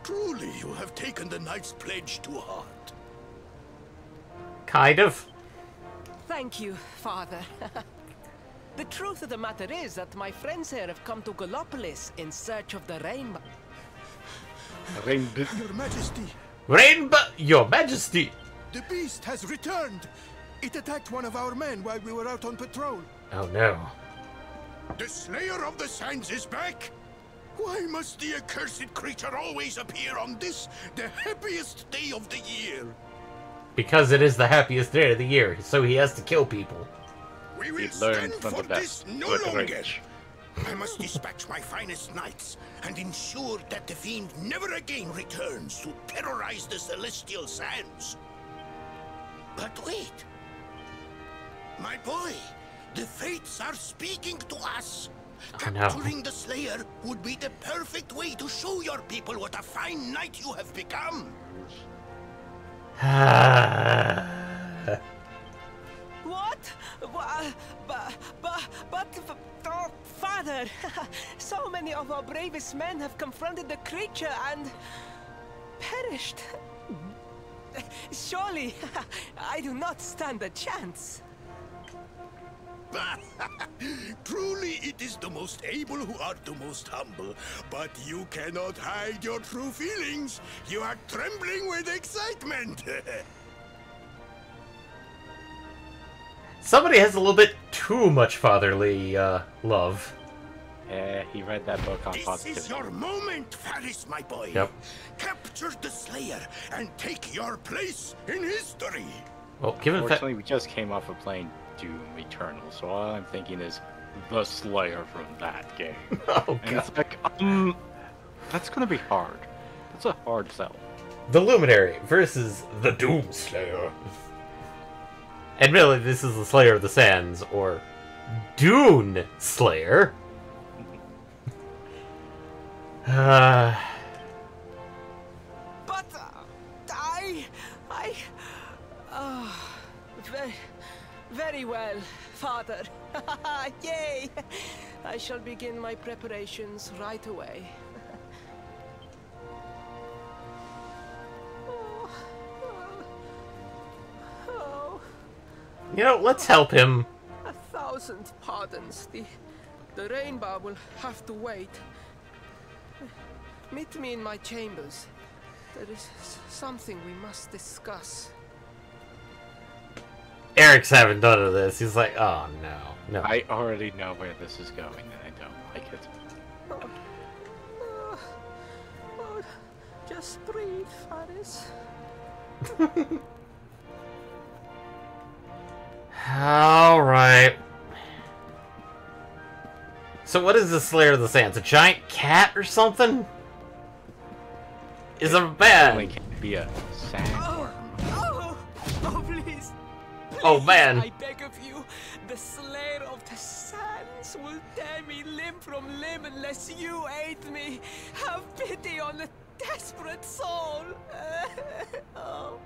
Truly, you have taken the knight's pledge to heart. Kind of. Thank you, Father. The truth of the matter is that my friends here have come to Gallopolis in search of the rainbow. Rainbow. Your Majesty, Rainbow, Your Majesty! the beast has returned. It attacked one of our men while we were out on patrol. Oh no. The Slayer of the Sands is back? Why must the accursed creature always appear on this, the happiest day of the year? Because it is the happiest day of the year, so he has to kill people. We will We've learned stand from for the this best no with longer. rage. I must dispatch my finest knights and ensure that the fiend never again returns to terrorize the Celestial Sands. But wait. My boy, the fates are speaking to us. Oh, no. Capturing the Slayer would be the perfect way to show your people what a fine knight you have become. What? But Oh, Father, so many of our bravest men have confronted the creature and perished. Surely, I do not stand a chance. Truly, it is the most able who are the most humble. But you cannot hide your true feelings. You are trembling with excitement. Somebody has a little bit too much fatherly love. Yeah, he read that book on This positivity. is your moment, Faris, my boy. Yep. Capture the Slayer and take your place in history. Well, given fact, Unfortunately, we just came off of playing Doom Eternal, so all I'm thinking is the Slayer from that game. oh And god, it's like, that's gonna be hard. That's a hard sell. the Luminary versus the Doomslayer. Admittedly, this is the Slayer of the Sands, or Dune Slayer. But very, very well, Father. Yay! I shall begin my preparations right away. You know, let's help him. 1,000 pardons. The rainbow will have to wait. Meet me in my chambers. There is something we must discuss. Eric's having none of this. He's like, oh no, no. I already know where this is going, and I don't like it. Just breathe, Faris. Alright. So what is the Slayer of the Sands? A giant cat or something? Is a Only man. can be a sandworm. Oh, please. Oh man. I beg of you, the Slayer of the Sands will tear me limb from limb unless you aid me. Have pity on a desperate soul. Oh.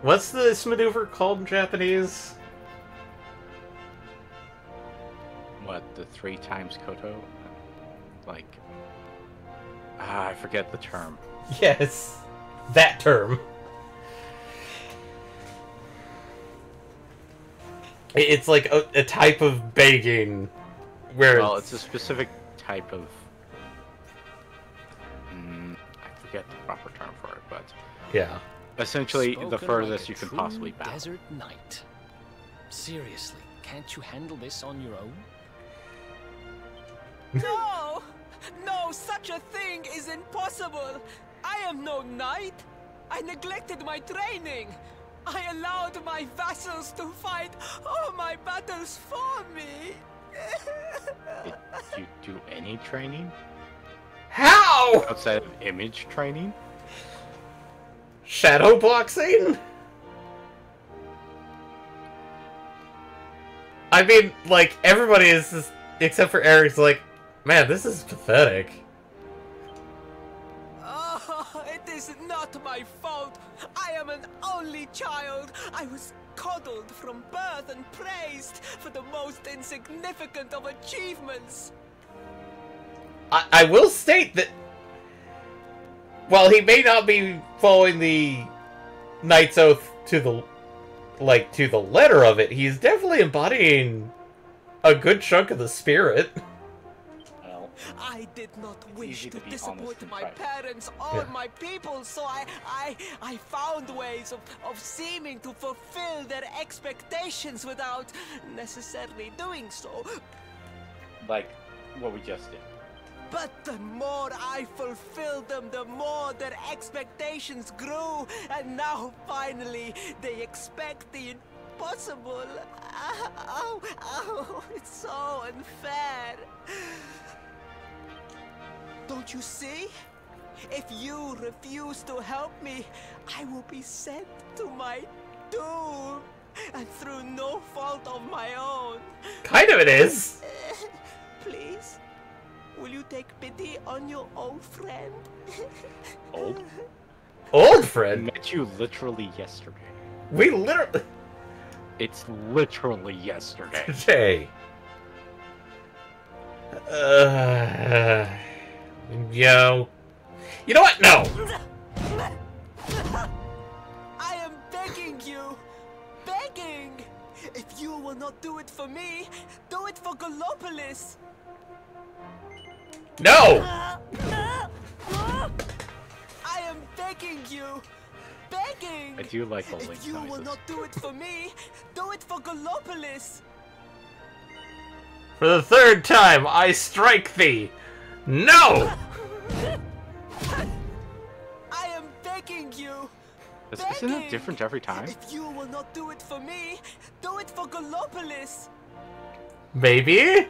What's this maneuver called in Japanese? What, the 3 times Koto? Like, I forget the term. Yes, that term. It's like a type of begging where Well, it's a specific type of... I forget the proper term for it, but... yeah. Essentially, the Spoken furthest like a you can true possibly bow. Desert knight. Seriously, can't you handle this on your own? No! No, such a thing is impossible! I am no knight! I neglected my training! I allowed my vassals to fight all my battles for me! Did you do any training? How? Outside of image training? Shadow boxing? I mean, like, everybody is just, except for Eric's like, man, this is pathetic. Oh, it is not my fault. I am an only child. I was coddled from birth and praised for the most insignificant of achievements. I will state that while he may not be following the Knight's Oath to the letter of it, he's definitely embodying a good chunk of the spirit. Well, I did not wish easy to to be disappoint honest and my private. parents or my people, so I found ways of seeming to fulfill their expectations without necessarily doing so. like what we just did. But the more I fulfilled them, the more their expectations grew. And now, finally, they expect the impossible. Oh, it's so unfair. Don't you see? If you refuse to help me, I will be sent to my doom. And through no fault of my own. Kind of it is. Please? Will you take pity on your old friend? Old? Old I friend. met you literally yesterday. We literally It's literally yesterday. today. Yo. You know what? No! I am begging you! Begging! If you will not do it for me, do it for Gallopolis! No! I am begging you! Begging! I do like the link If you will noises. not do it for me, do it for Gallopolis! For the third time, I strike thee! No! I am begging you! Isn't it different every time? If you will not do it for me, do it for Gallopolis! Maybe?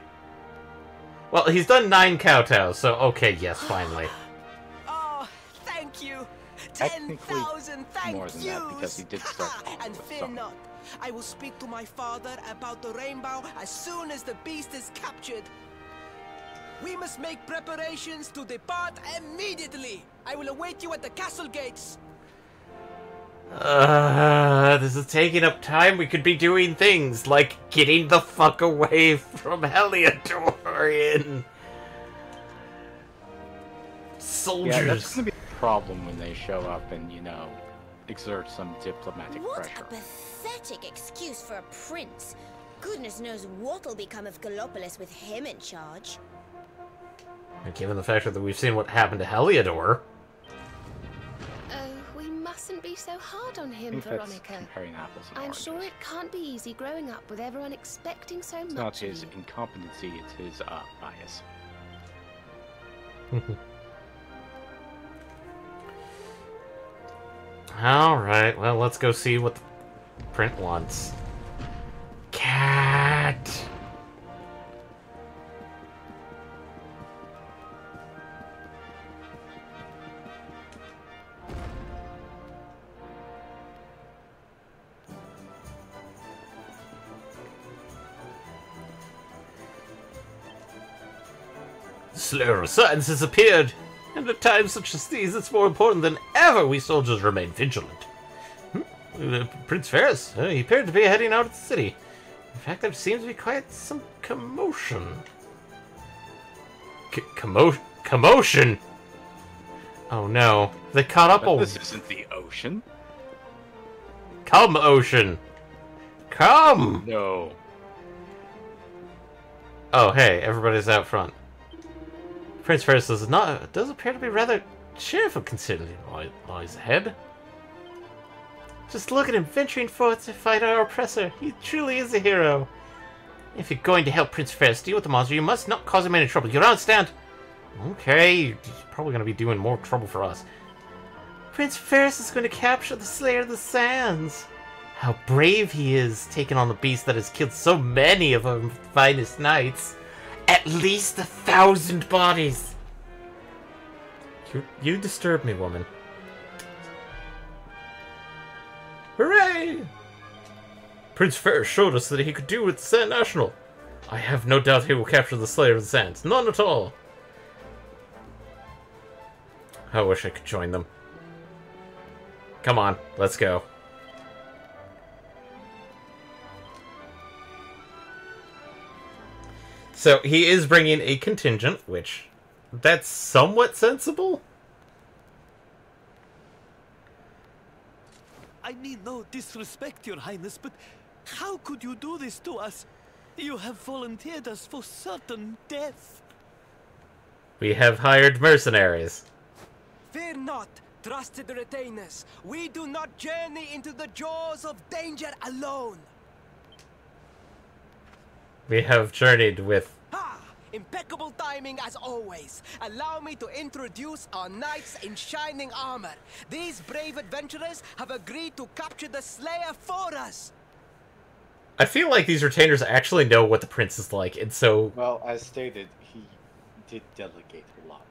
Well, he's done 9 kowtows, so okay, yes, finally. Oh, thank you! Technically 10,000 thank more than yous! that, because he did start off And with fear some. not, I will speak to my father about the rainbow as soon as the beast is captured. We must make preparations to depart immediately. I will await you at the castle gates. This is taking up time. We could be doing things like getting the fuck away from Heliodor in soldiers. Yeah, that's gonna be a problem when they show up and, you know, exert some diplomatic What pressure. a pathetic excuse for a prince. Goodness knows what'll become of Gallopolis with him in charge. And given the fact that we've seen what happened to Heliodor, Oh, we mustn't be so hard on I him, think that's Veronica. comparing apples and I'm oranges. sure it can't be easy growing up with everyone expecting so It's much not of his you. incompetency, it's his bias. alright, well, let's go see what the print wants. Cat! The Slayer of Science has appeared, and at times such as these, it's more important than ever we soldiers remain vigilant. Prince Ferris, he appeared to be heading out of the city. In fact, there seems to be quite some commotion. Commotion? Oh no, they caught up But a... this isn't the ocean. Come, ocean! Come! No. Oh, hey, everybody's out front. Prince Ferris does appear to be rather cheerful considering what lies ahead. Just look at him venturing forth to fight our oppressor. He truly is a hero. If you're going to help Prince Ferris deal with the monster, you must not cause him any trouble. You understand? Okay, he's probably going to be doing more trouble for us. Prince Ferris is going to capture the Slayer of the Sands. How brave he is, taking on the beast that has killed so many of our finest knights. At least 1,000 bodies. You disturb me, woman. Hooray! Prince Ferris showed us that he could do with the Sand National. I have no doubt he will capture the Slayer of the Sands. None at all. I wish I could join them. Come on, let's go. So he is bringing a contingent, which that's somewhat sensible. I mean no disrespect, Your Highness, but how could you do this to us? You have volunteered us for certain death. We have hired mercenaries. Fear not, trusted retainers. We do not journey into the jaws of danger alone. We have journeyed with... Ha! Impeccable timing as always. Allow me to introduce our knights in shining armor. These brave adventurers have agreed to capture the Slayer for us. I feel like these retainers actually know what the prince is like, and so... Well, as stated, he did delegate a lot.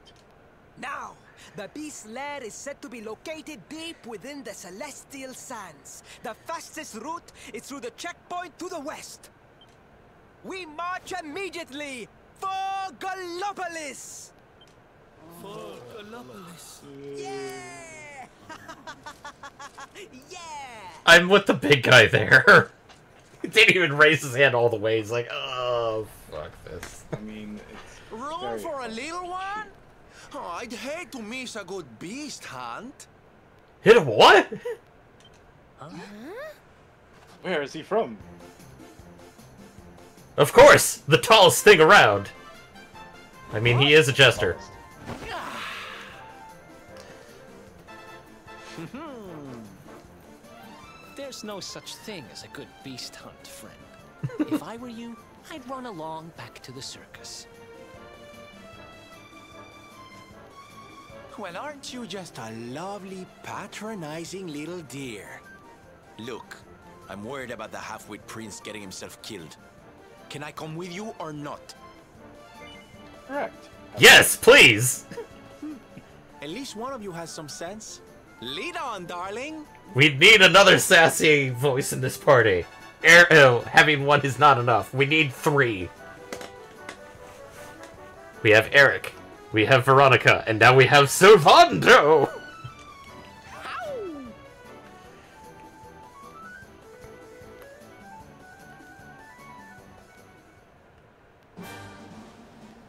Now, the beast's lair is said to be located deep within the Celestial Sands. The fastest route is through the checkpoint to the west. We march immediately for Gallopolis! For Gallopolis. Yeah! Yeah! I'm with the big guy there. He didn't even raise his hand all the way. He's like, oh, fuck this. I mean, it's All for a little one? Oh, I'd hate to miss a good beast hunt. Hit a what? Where is he from? Of course! The tallest thing around! I mean, he is a jester. There's no such thing as a good beast hunt, friend. If I were you, I'd run along back to the circus. Well, aren't you just a lovely, patronizing little dear? Look, I'm worried about the half-wit prince getting himself killed. Can I come with you or not? Correct. Yes, please! At least one of you has some sense. Lead on, darling! We need another sassy voice in this party. Having one is not enough. We need 3. We have Eric. We have Veronica. And now we have Silvando!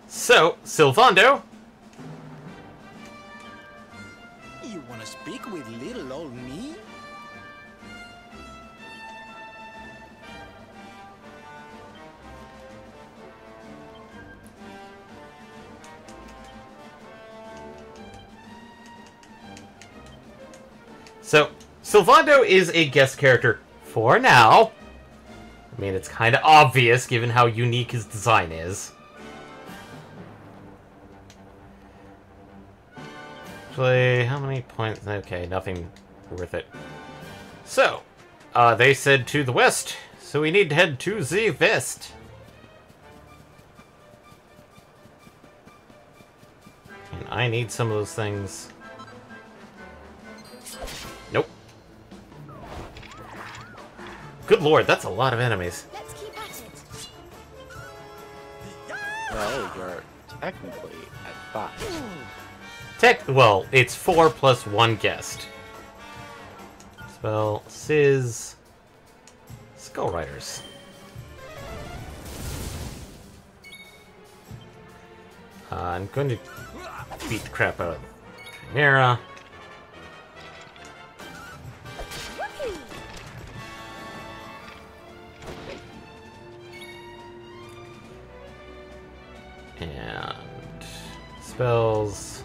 So, Silvando. You want to speak with little old me? So, Silvando is a guest character for now. I mean, it's kind of obvious given how unique his design is. Actually, how many points? Okay, nothing worth it. So, they said to the west, so we need to head to the west. And I need some of those things. Nope. Good lord, that's a lot of enemies. Let's keep at it. Well, you're technically at 5. Well, it's 4 plus 1 guest. Spell, Sizz, Skull Riders. I'm going to beat the crap out of Chimera. And spells,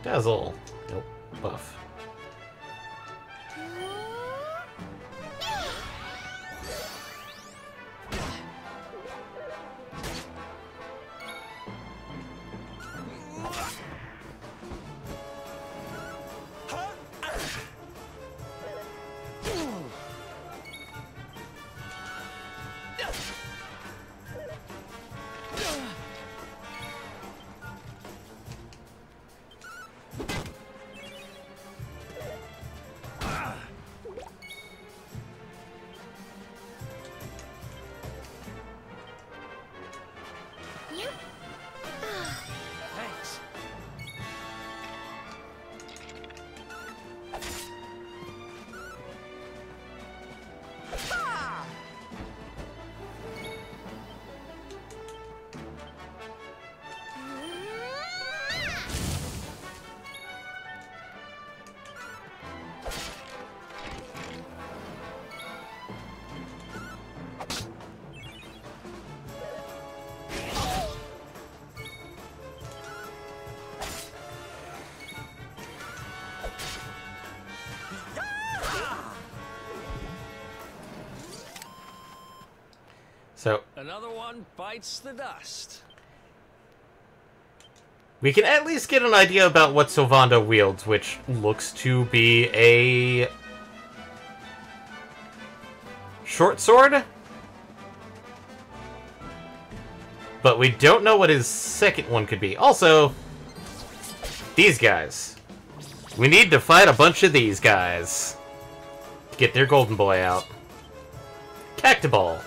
Dazzle, nope, buff. Thanks. So, Another one bites the dust. we can at least get an idea about what Silvando wields, which looks to be a short sword. But we don't know what his second one could be. Also, these guys. We need to fight a bunch of these guys to get their golden boy out. Cactoball.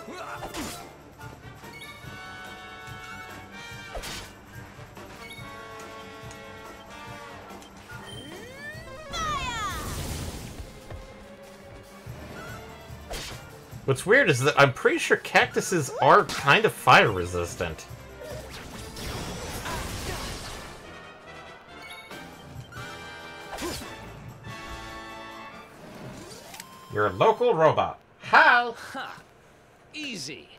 What's weird is that I'm pretty sure cactuses are kind of fire resistant. Your local robot. How? Ha! Easy.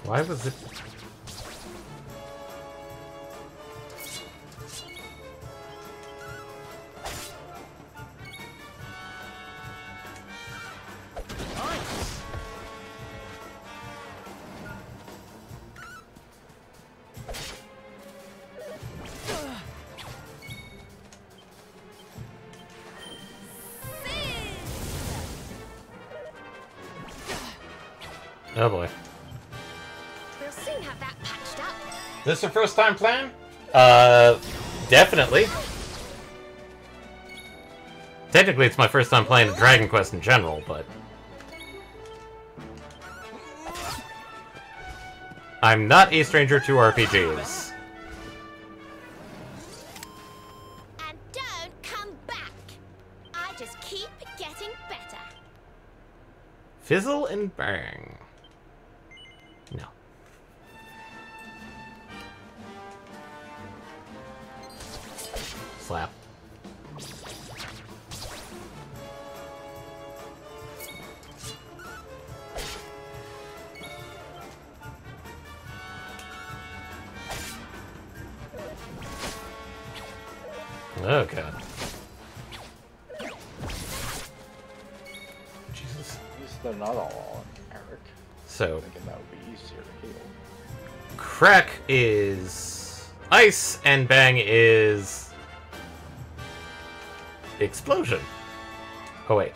Why was it... Oh boy. We'll soon have that patched up. This your first time playing? Definitely. Technically, it's my first time playing a Dragon Quest in general, but... I'm not a stranger to RPGs. And don't come back. I just keep getting better. Fizzle and bang. No. Slap. Oh god. Jesus. At least they're not all on Eric. So, I'm thinking that would be easier to heal. Crack is ice and bang is explosion. Oh wait.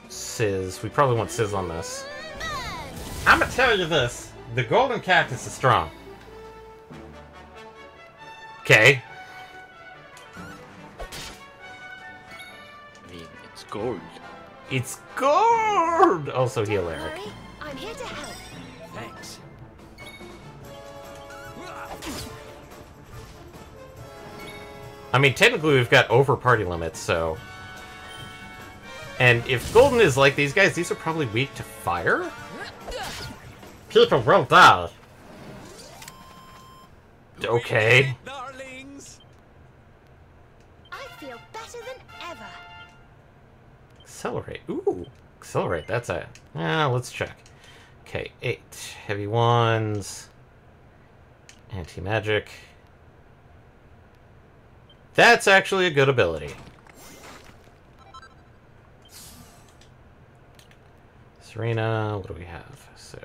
Sizz. We probably want Sizz on this. I'm gonna tell you this. The golden cactus is strong. Okay. I mean, it's gold. It's gold! Also heal Eric. Worry, I'm here to help. Thanks. I mean, technically we've got over party limits, so... And if Golden is like these guys, these are probably weak to fire? People will die. Okay. Darlings. I feel better than ever. Accelerate. Ooh. Accelerate. That's a... let's check. Okay, 8. Heavy ones. Anti-magic. That's actually a good ability. Serena, what do we have? So...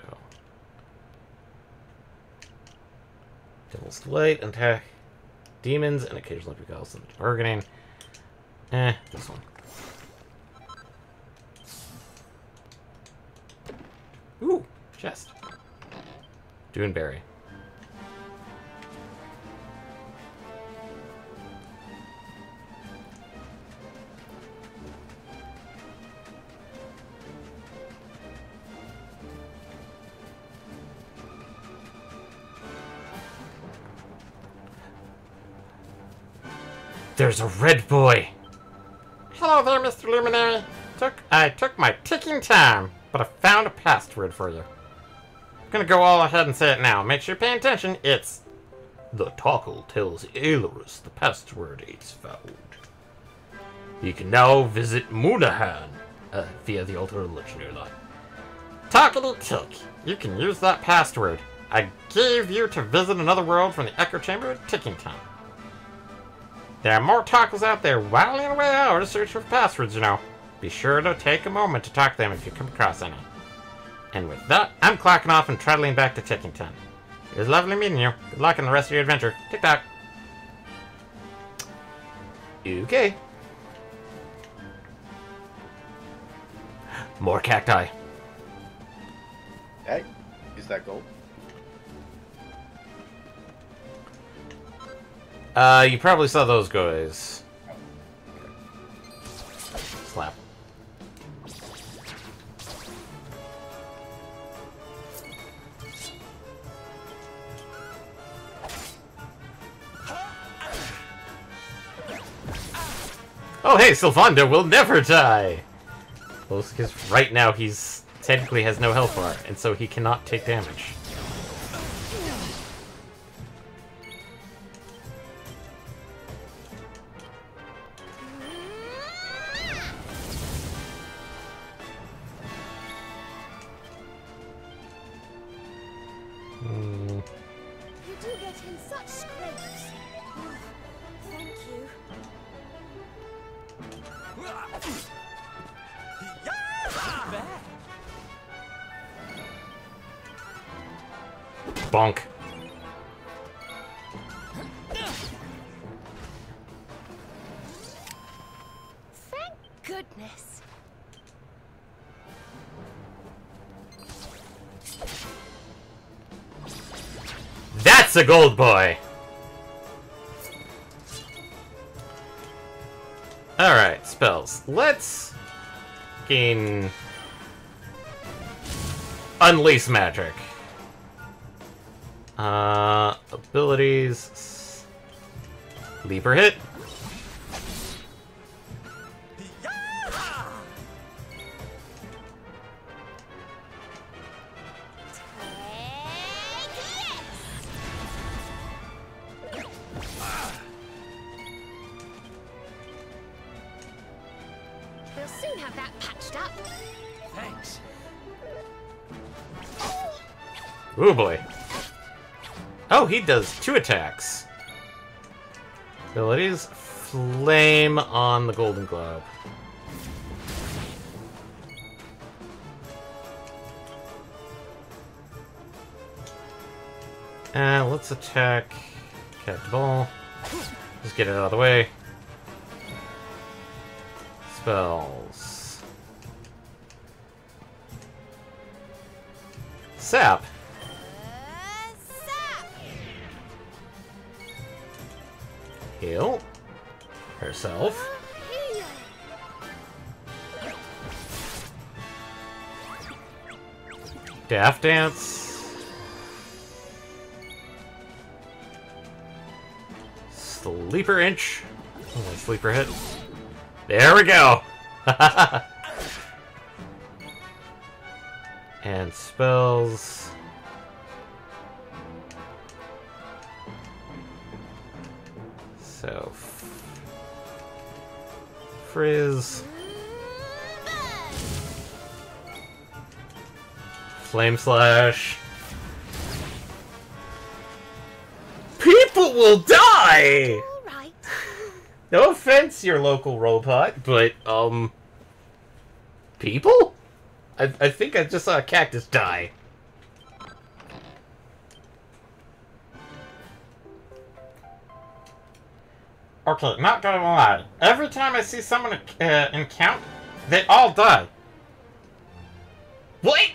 Devil's Delight, attack demons, and occasionally recalls them to bargaining. This one. Ooh, chest. Duneberry. There's a red boy. Hello there, Mr. Luminary. I took my ticking time, but I found a password for you. I'm gonna go all ahead and say it now. Make sure you pay attention. It's... The Tockle tells Aelurus the password is found. You can now visit Moonahan via the Altar of Legendary Line. Talkity tick. You can use that password. I gave you to visit another world from the Echo Chamber at ticking time. There are more Tockles out there whiling away hours to search for passwords, you know. Be sure to take a moment to talk to them if you come across any. And with that, I'm clocking off and traveling back to ticking time. It was lovely meeting you. Good luck in the rest of your adventure. Tick-tock. Okay. More cacti. Hey, is that gold? You probably saw those guys. Slap. Oh hey, Sylvanda will never die! Well, because right now he's technically has no health bar, and so he cannot take damage. You do get in such scrapes. Oh, thank you. Bonk. Thank goodness. That's a gold boy! Alright, spells. Let's gain Unleash Magic. Abilities. Leaper hit. We'll soon have that patched up. Thanks. Ooh boy. Oh, he does 2 attacks. Abilities. Flame on the Golden Globe. Let's attack Cat Ball. Just get it out of the way. Spells. Sap. Heal herself. Daft Dance. Sleeper Inch. Oh, sleeper hit. There we go! And spells. So, Frizz. Flame Slash. People will die! Alright. No offense, your local robot, but, people? I think I just saw a cactus die. Okay, not gonna lie. Every time I see someone encounter, they all die. What?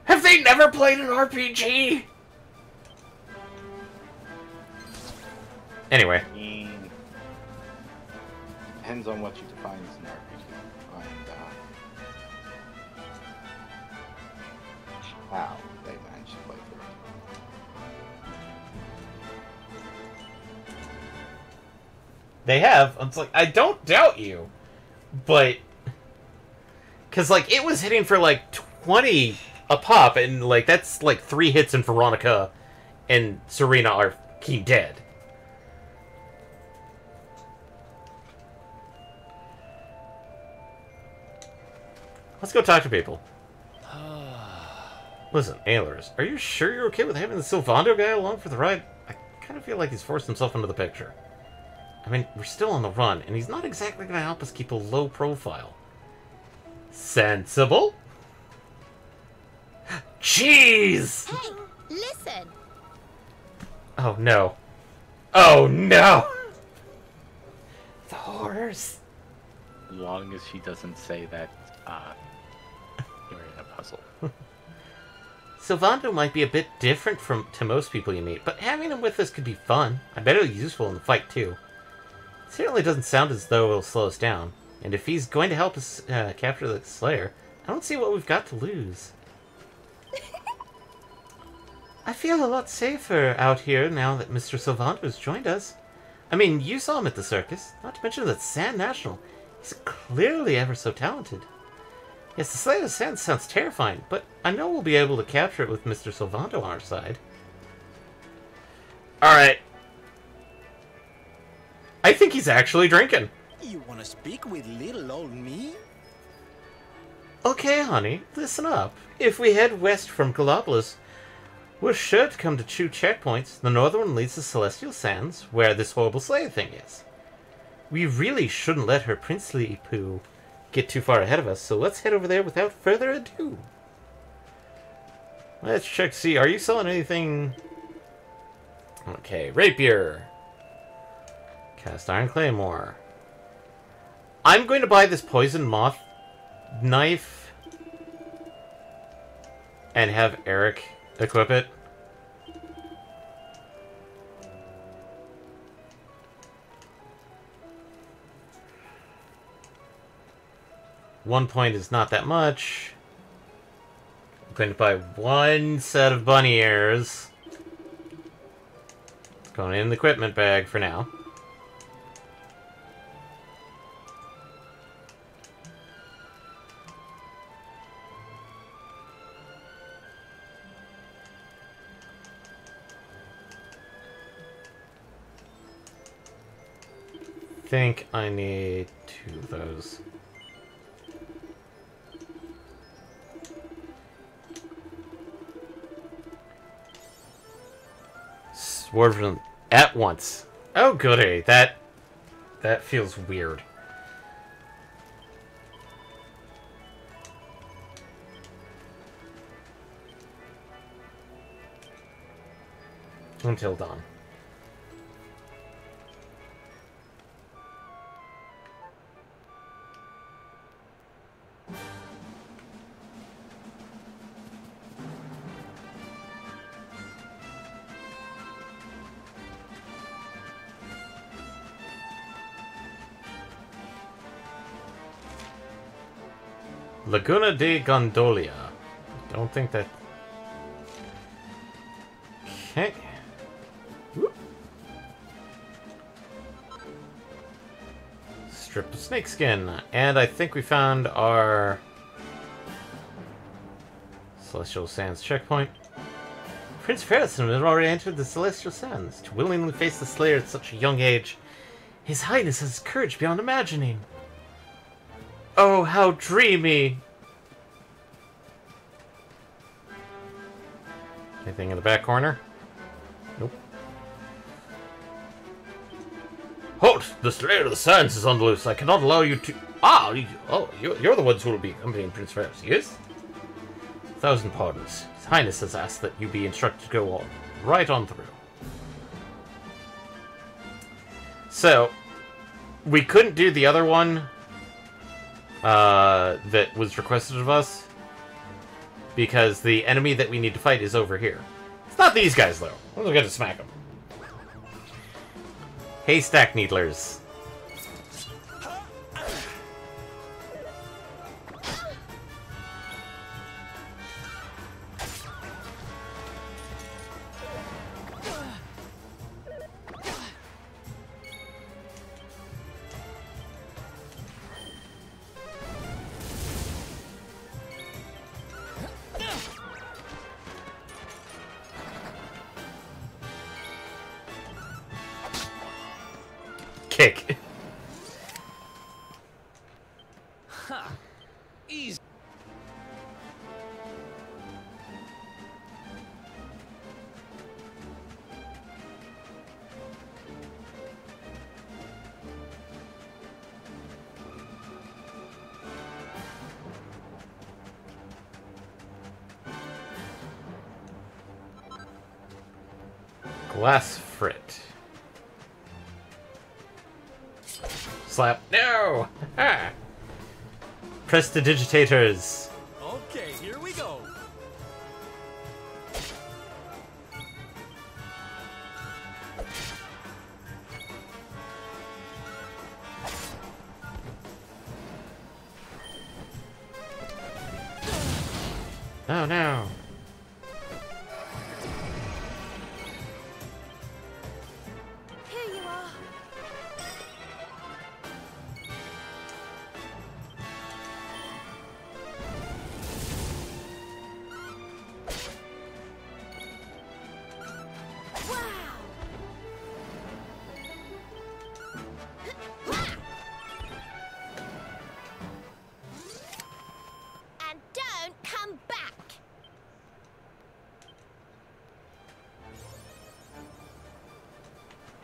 Have they never played an RPG? Anyway. Depends on what you define as an RPG. And, how they managed to play through it. They have. It's like, I don't doubt you. But... Because, like, it was hitting for, like, 20 a pop, and, like, that's, like, 3 hits and Veronica and Serena are key dead. Let's go talk to people. Listen, Ailers, are you sure you're okay with having the Sylvando guy along for the ride? I kind of feel like he's forced himself into the picture. I mean, we're still on the run, and he's not exactly going to help us keep a low profile. Sensible? Jeez! Hey, listen. Oh, no. Oh, no! The horrors. As long as she doesn't say that, you're in a puzzle. Sylvando might be a bit different to most people you meet, but having him with us could be fun. I bet it'll be useful in the fight, too. It certainly doesn't sound as though it'll slow us down. And if he's going to help us capture the Slayer, I don't see what we've got to lose. I feel a lot safer out here now that Mr. Sylvando's joined us. I mean, you saw him at the circus, not to mention that Sand National. He It's clearly ever so talented. Yes, the Slayer of Sands sounds terrifying, but I know we'll be able to capture it with Mr. Silvanto on our side. Alright. I think he's actually drinking. You want to speak with little old me? Okay, honey, listen up. If we head west from Gallopolis, we're sure to come to 2 checkpoints. The northern one leads to Celestial Sands, where this horrible Slayer thing is. We really shouldn't let her princely poo get too far ahead of us, so let's head over there without further ado. Let's check, see, are you selling anything? Okay, rapier. Cast iron claymore. I'm going to buy this poison moth knife and have Eric equip it. One point is not that much. I'm going to buy 1 set of bunny ears. It's going in the equipment bag for now. I think I need 2 of those. Swerve at once. Oh goody, that feels weird. Until dawn. Laguna de Gondolia. Don't think that... Okay. Whoop. Strip of snakeskin. And I think we found our Celestial Sands checkpoint. Prince Ferrison had already entered the Celestial Sands. To willingly face the Slayer at such a young age, His Highness has courage beyond imagining. Oh, how dreamy! Anything in the back corner? Nope. Halt! The Slayer of the Sands is on the loose. I cannot allow you to... Ah! You're the ones who will be accompanying Prince Ferris, yes? 1,000 pardons. His Highness has asked that you be instructed to go on. Right on through. So, we couldn't do the other one that was requested of us because the enemy that we need to fight is over here. It's not these guys, though. We're going to smack them. Haystack Needlers. Kick. Ha! Easy. Glass frit. Slap. No! Ha! Prestidigitators. Okay, here we go. Oh no. Here you are.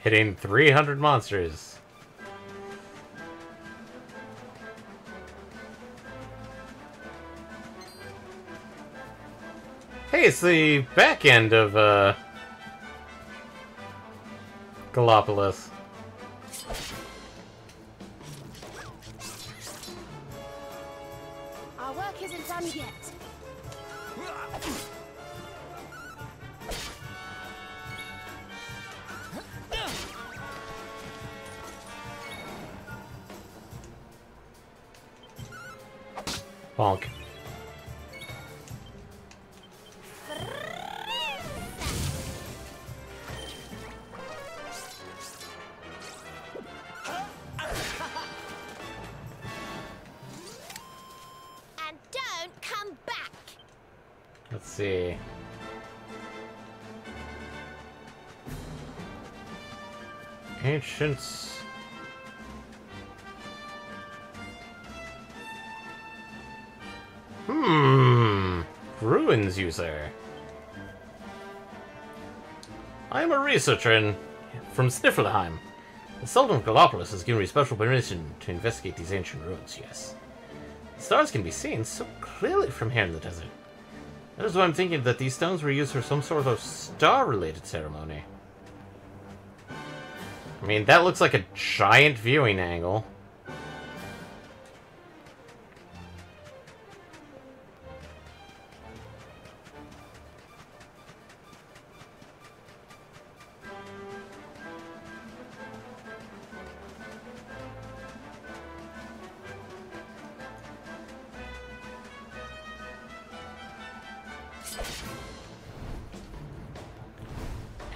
Hitting 300 monsters. Hey, it's the back end of, Gallopolis. Our work isn't done yet. Bonk. And don't come back. Let's see. Ancients. Ruins user. I am a researcher from Sniffelheim. The Sultan of Gallopolis has given me special permission to investigate these ancient ruins, yes. The stars can be seen so clearly from here in the desert. That is why I'm thinking that these stones were used for some sort of star-related ceremony. I mean, that looks like a giant viewing angle.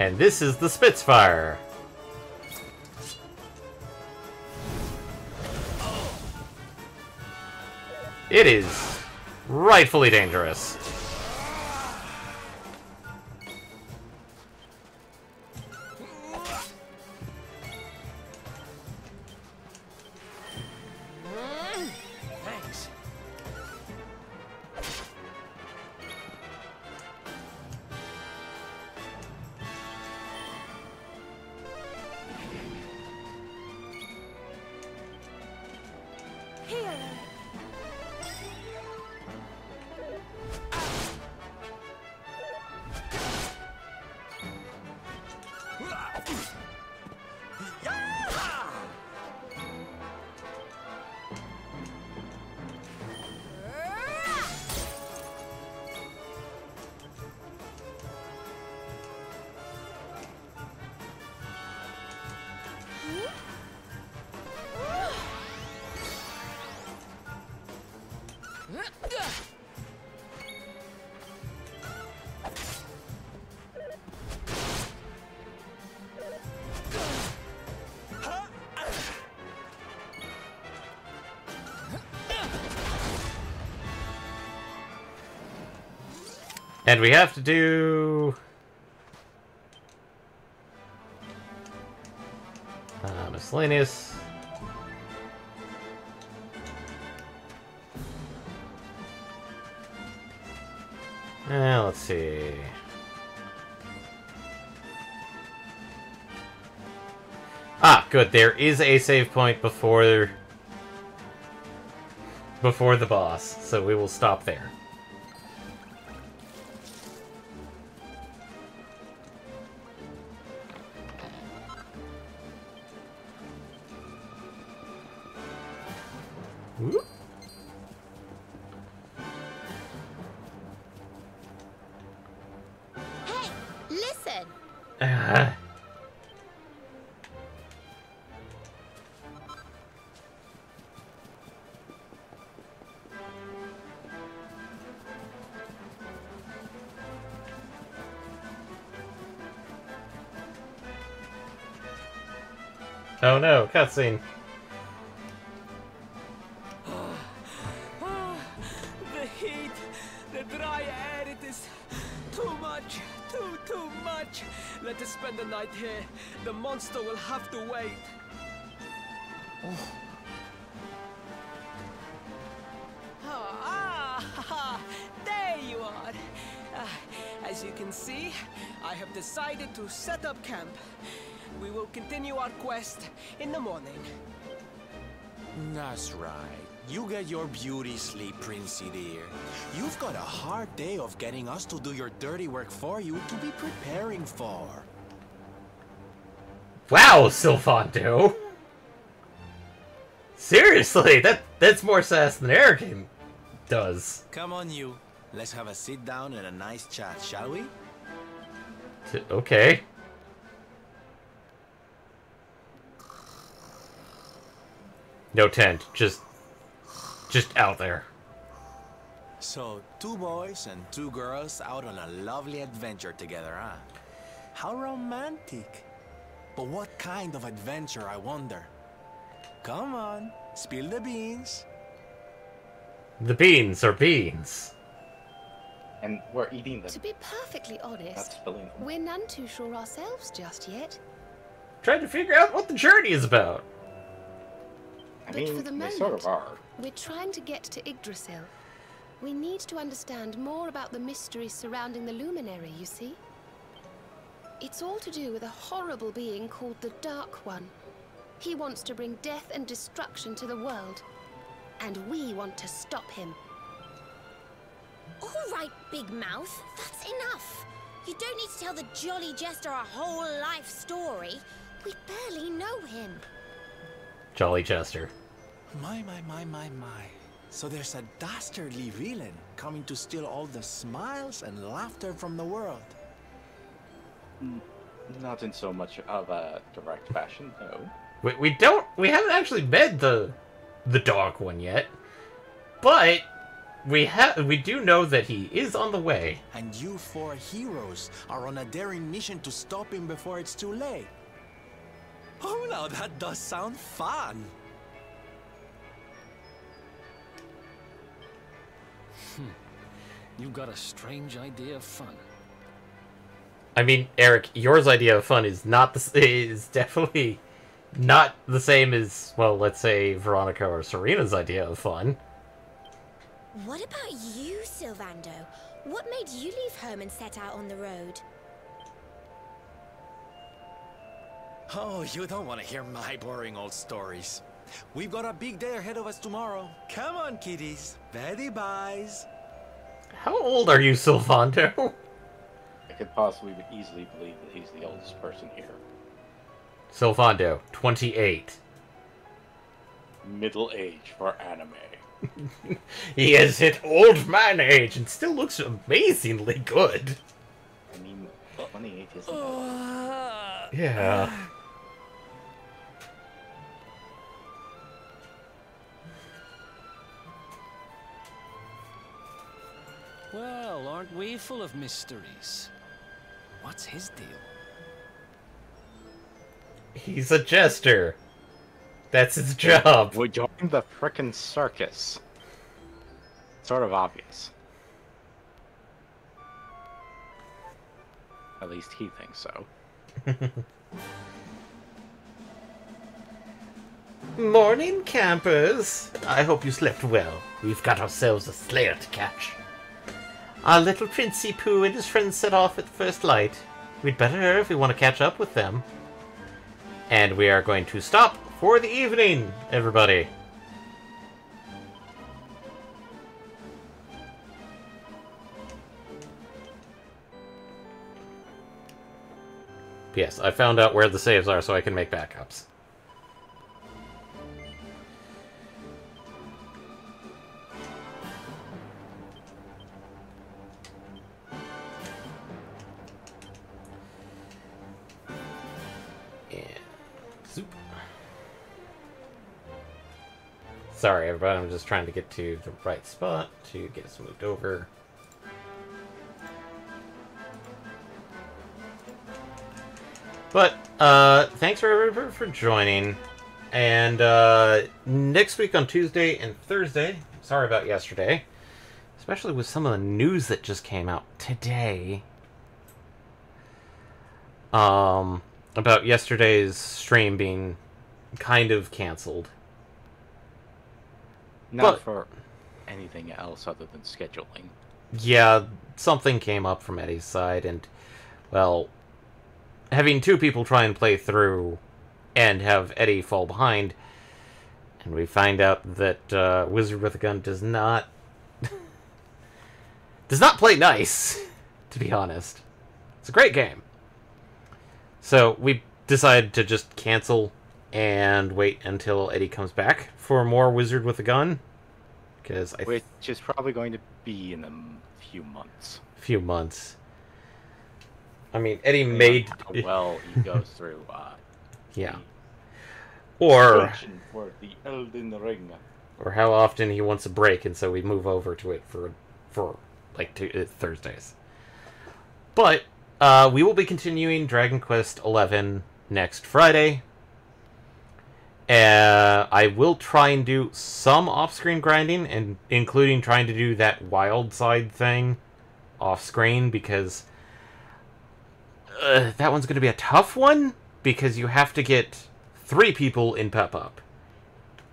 And this is the Spitfire. It is rightfully dangerous. Thanks. Here. And we have to do... miscellaneous. Let's see. Ah, good. There is a save point before the boss, so we will stop there. Whoop. Hey, listen. Oh no, cutscene. The heat, the dry air, it is too much, too much. Let us spend the night here. The monster will have to wait. There you are. As you can see, I have decided to set up camp. We will continue our quest in the morning. That's right. You get your beauty sleep, Princey dear. You've got a hard day of getting us to do your dirty work for you to be preparing for. Wow, Sylvando! Seriously, that's more sass than Eric does. Come on, you. Let's have a sit down and a nice chat, shall we? Okay. No tent, just out there. So, 2 boys and 2 girls out on a lovely adventure together, huh? How romantic. But what kind of adventure, I wonder? Come on, spill the beans. The beans are beans. And we're eating them. To be perfectly Not honest, spilling them. we're none too sure ourselves just yet. Trying to figure out what the journey is about. I But mean, for the they moment, sort of are. we're trying to get to Yggdrasil. We need to understand more about the mysteries surrounding the luminary, you see? It's all to do with a horrible being called the Dark One. He wants to bring death and destruction to the world. And we want to stop him. All right, Big Mouth, that's enough. You don't need to tell the Jolly Jester a whole life story. We barely know him. Jolly Chester. My. So there's a dastardly villain coming to steal all the smiles and laughter from the world. Not in so much of a direct fashion, no. We haven't actually met the Dark One yet, but we do know that he is on the way. And you 4 heroes are on a daring mission to stop him before it's too late. Oh, now that does sound fun. You've got a strange idea of fun. I mean, Eric, yours idea of fun is definitely not the same as, well, let's say Veronica or Serena's idea of fun. What about you, Sylvando? What made you leave home and set out on the road? Oh, you don't want to hear my boring old stories. We've got a big day ahead of us tomorrow. Come on, kiddies. Betty buys. How old are you, Sylvando? I could possibly easily believe that he's the oldest person here. Sylvando, 28. Middle age for anime. He has hit old man age and still looks amazingly good. I mean, 28 isn't that old. Yeah. Well, aren't we full of mysteries? What's his deal? He's a jester. That's his job. We joined the frickin' circus. Sort of obvious. At least he thinks so. Morning, campers. I hope you slept well. We've got ourselves a slayer to catch. Our little Princey Pooh and his friends set off at the first light. We'd better hurry if we want to catch up with them. And we are going to stop for the evening, everybody. Yes, I found out where the saves are so I can make backups. Sorry, everybody, I'm just trying to get to the right spot to get us moved over. But, thanks for joining. And, next week on Tuesday and Thursday, sorry about yesterday, especially with some of the news that just came out today, about yesterday's stream being kind of canceled. Not for anything else other than scheduling. Yeah, something came up from Eddie's side, and, well, having two people try and play through and have Eddie fall behind, and we find out that Wizard with a Gun does not play nice, to be honest. It's a great game. So we decided to just cancel and wait until Eddie comes back for more Wizard with a Gun. Which is probably going to be in a few months. Few months. I mean, Eddie made... How well he goes through. Yeah. Or... For the Elden Ring. Or how often he wants a break, and so we move over to it for like Thursdays. But we will be continuing Dragon Quest XI next Friday. I will try and do some off-screen grinding, and including trying to do that wild side thing off-screen, because that one's going to be a tough one, because you have to get 3 people in Pep Up.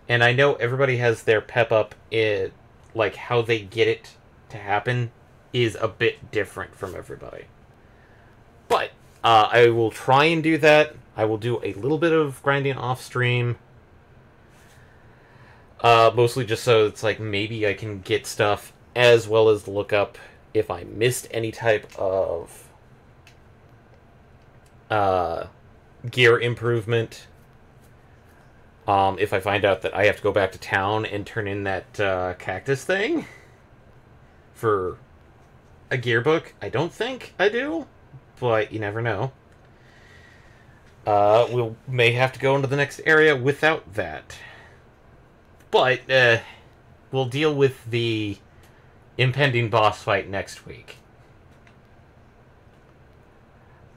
And I know everybody has their Pep Up, like how they get it to happen is a bit different from everybody. But I will try and do that. I will do a little bit of grinding off-stream. Mostly just so it's like maybe I can get stuff, as well as look up if I missed any type of gear improvement. If I find out that I have to go back to town and turn in that cactus thing for a gear book. I don't think I do, but you never know. We may have to go into the next area without that. But we'll deal with the impending boss fight next week.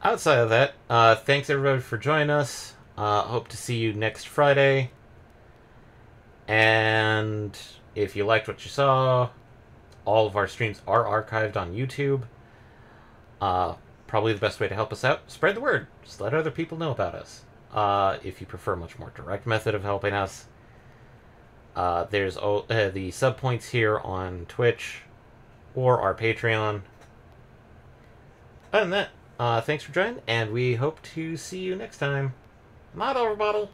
Outside of that, thanks everybody for joining us. Hope to see you next Friday. And if you liked what you saw, all of our streams are archived on YouTube. Probably the best way to help us out, spread the word. Just let other people know about us. If you prefer a much more direct method of helping us, there's the sub points here on Twitch or our Patreon. Other than that, thanks for joining, and we hope to see you next time. Not over, bottle.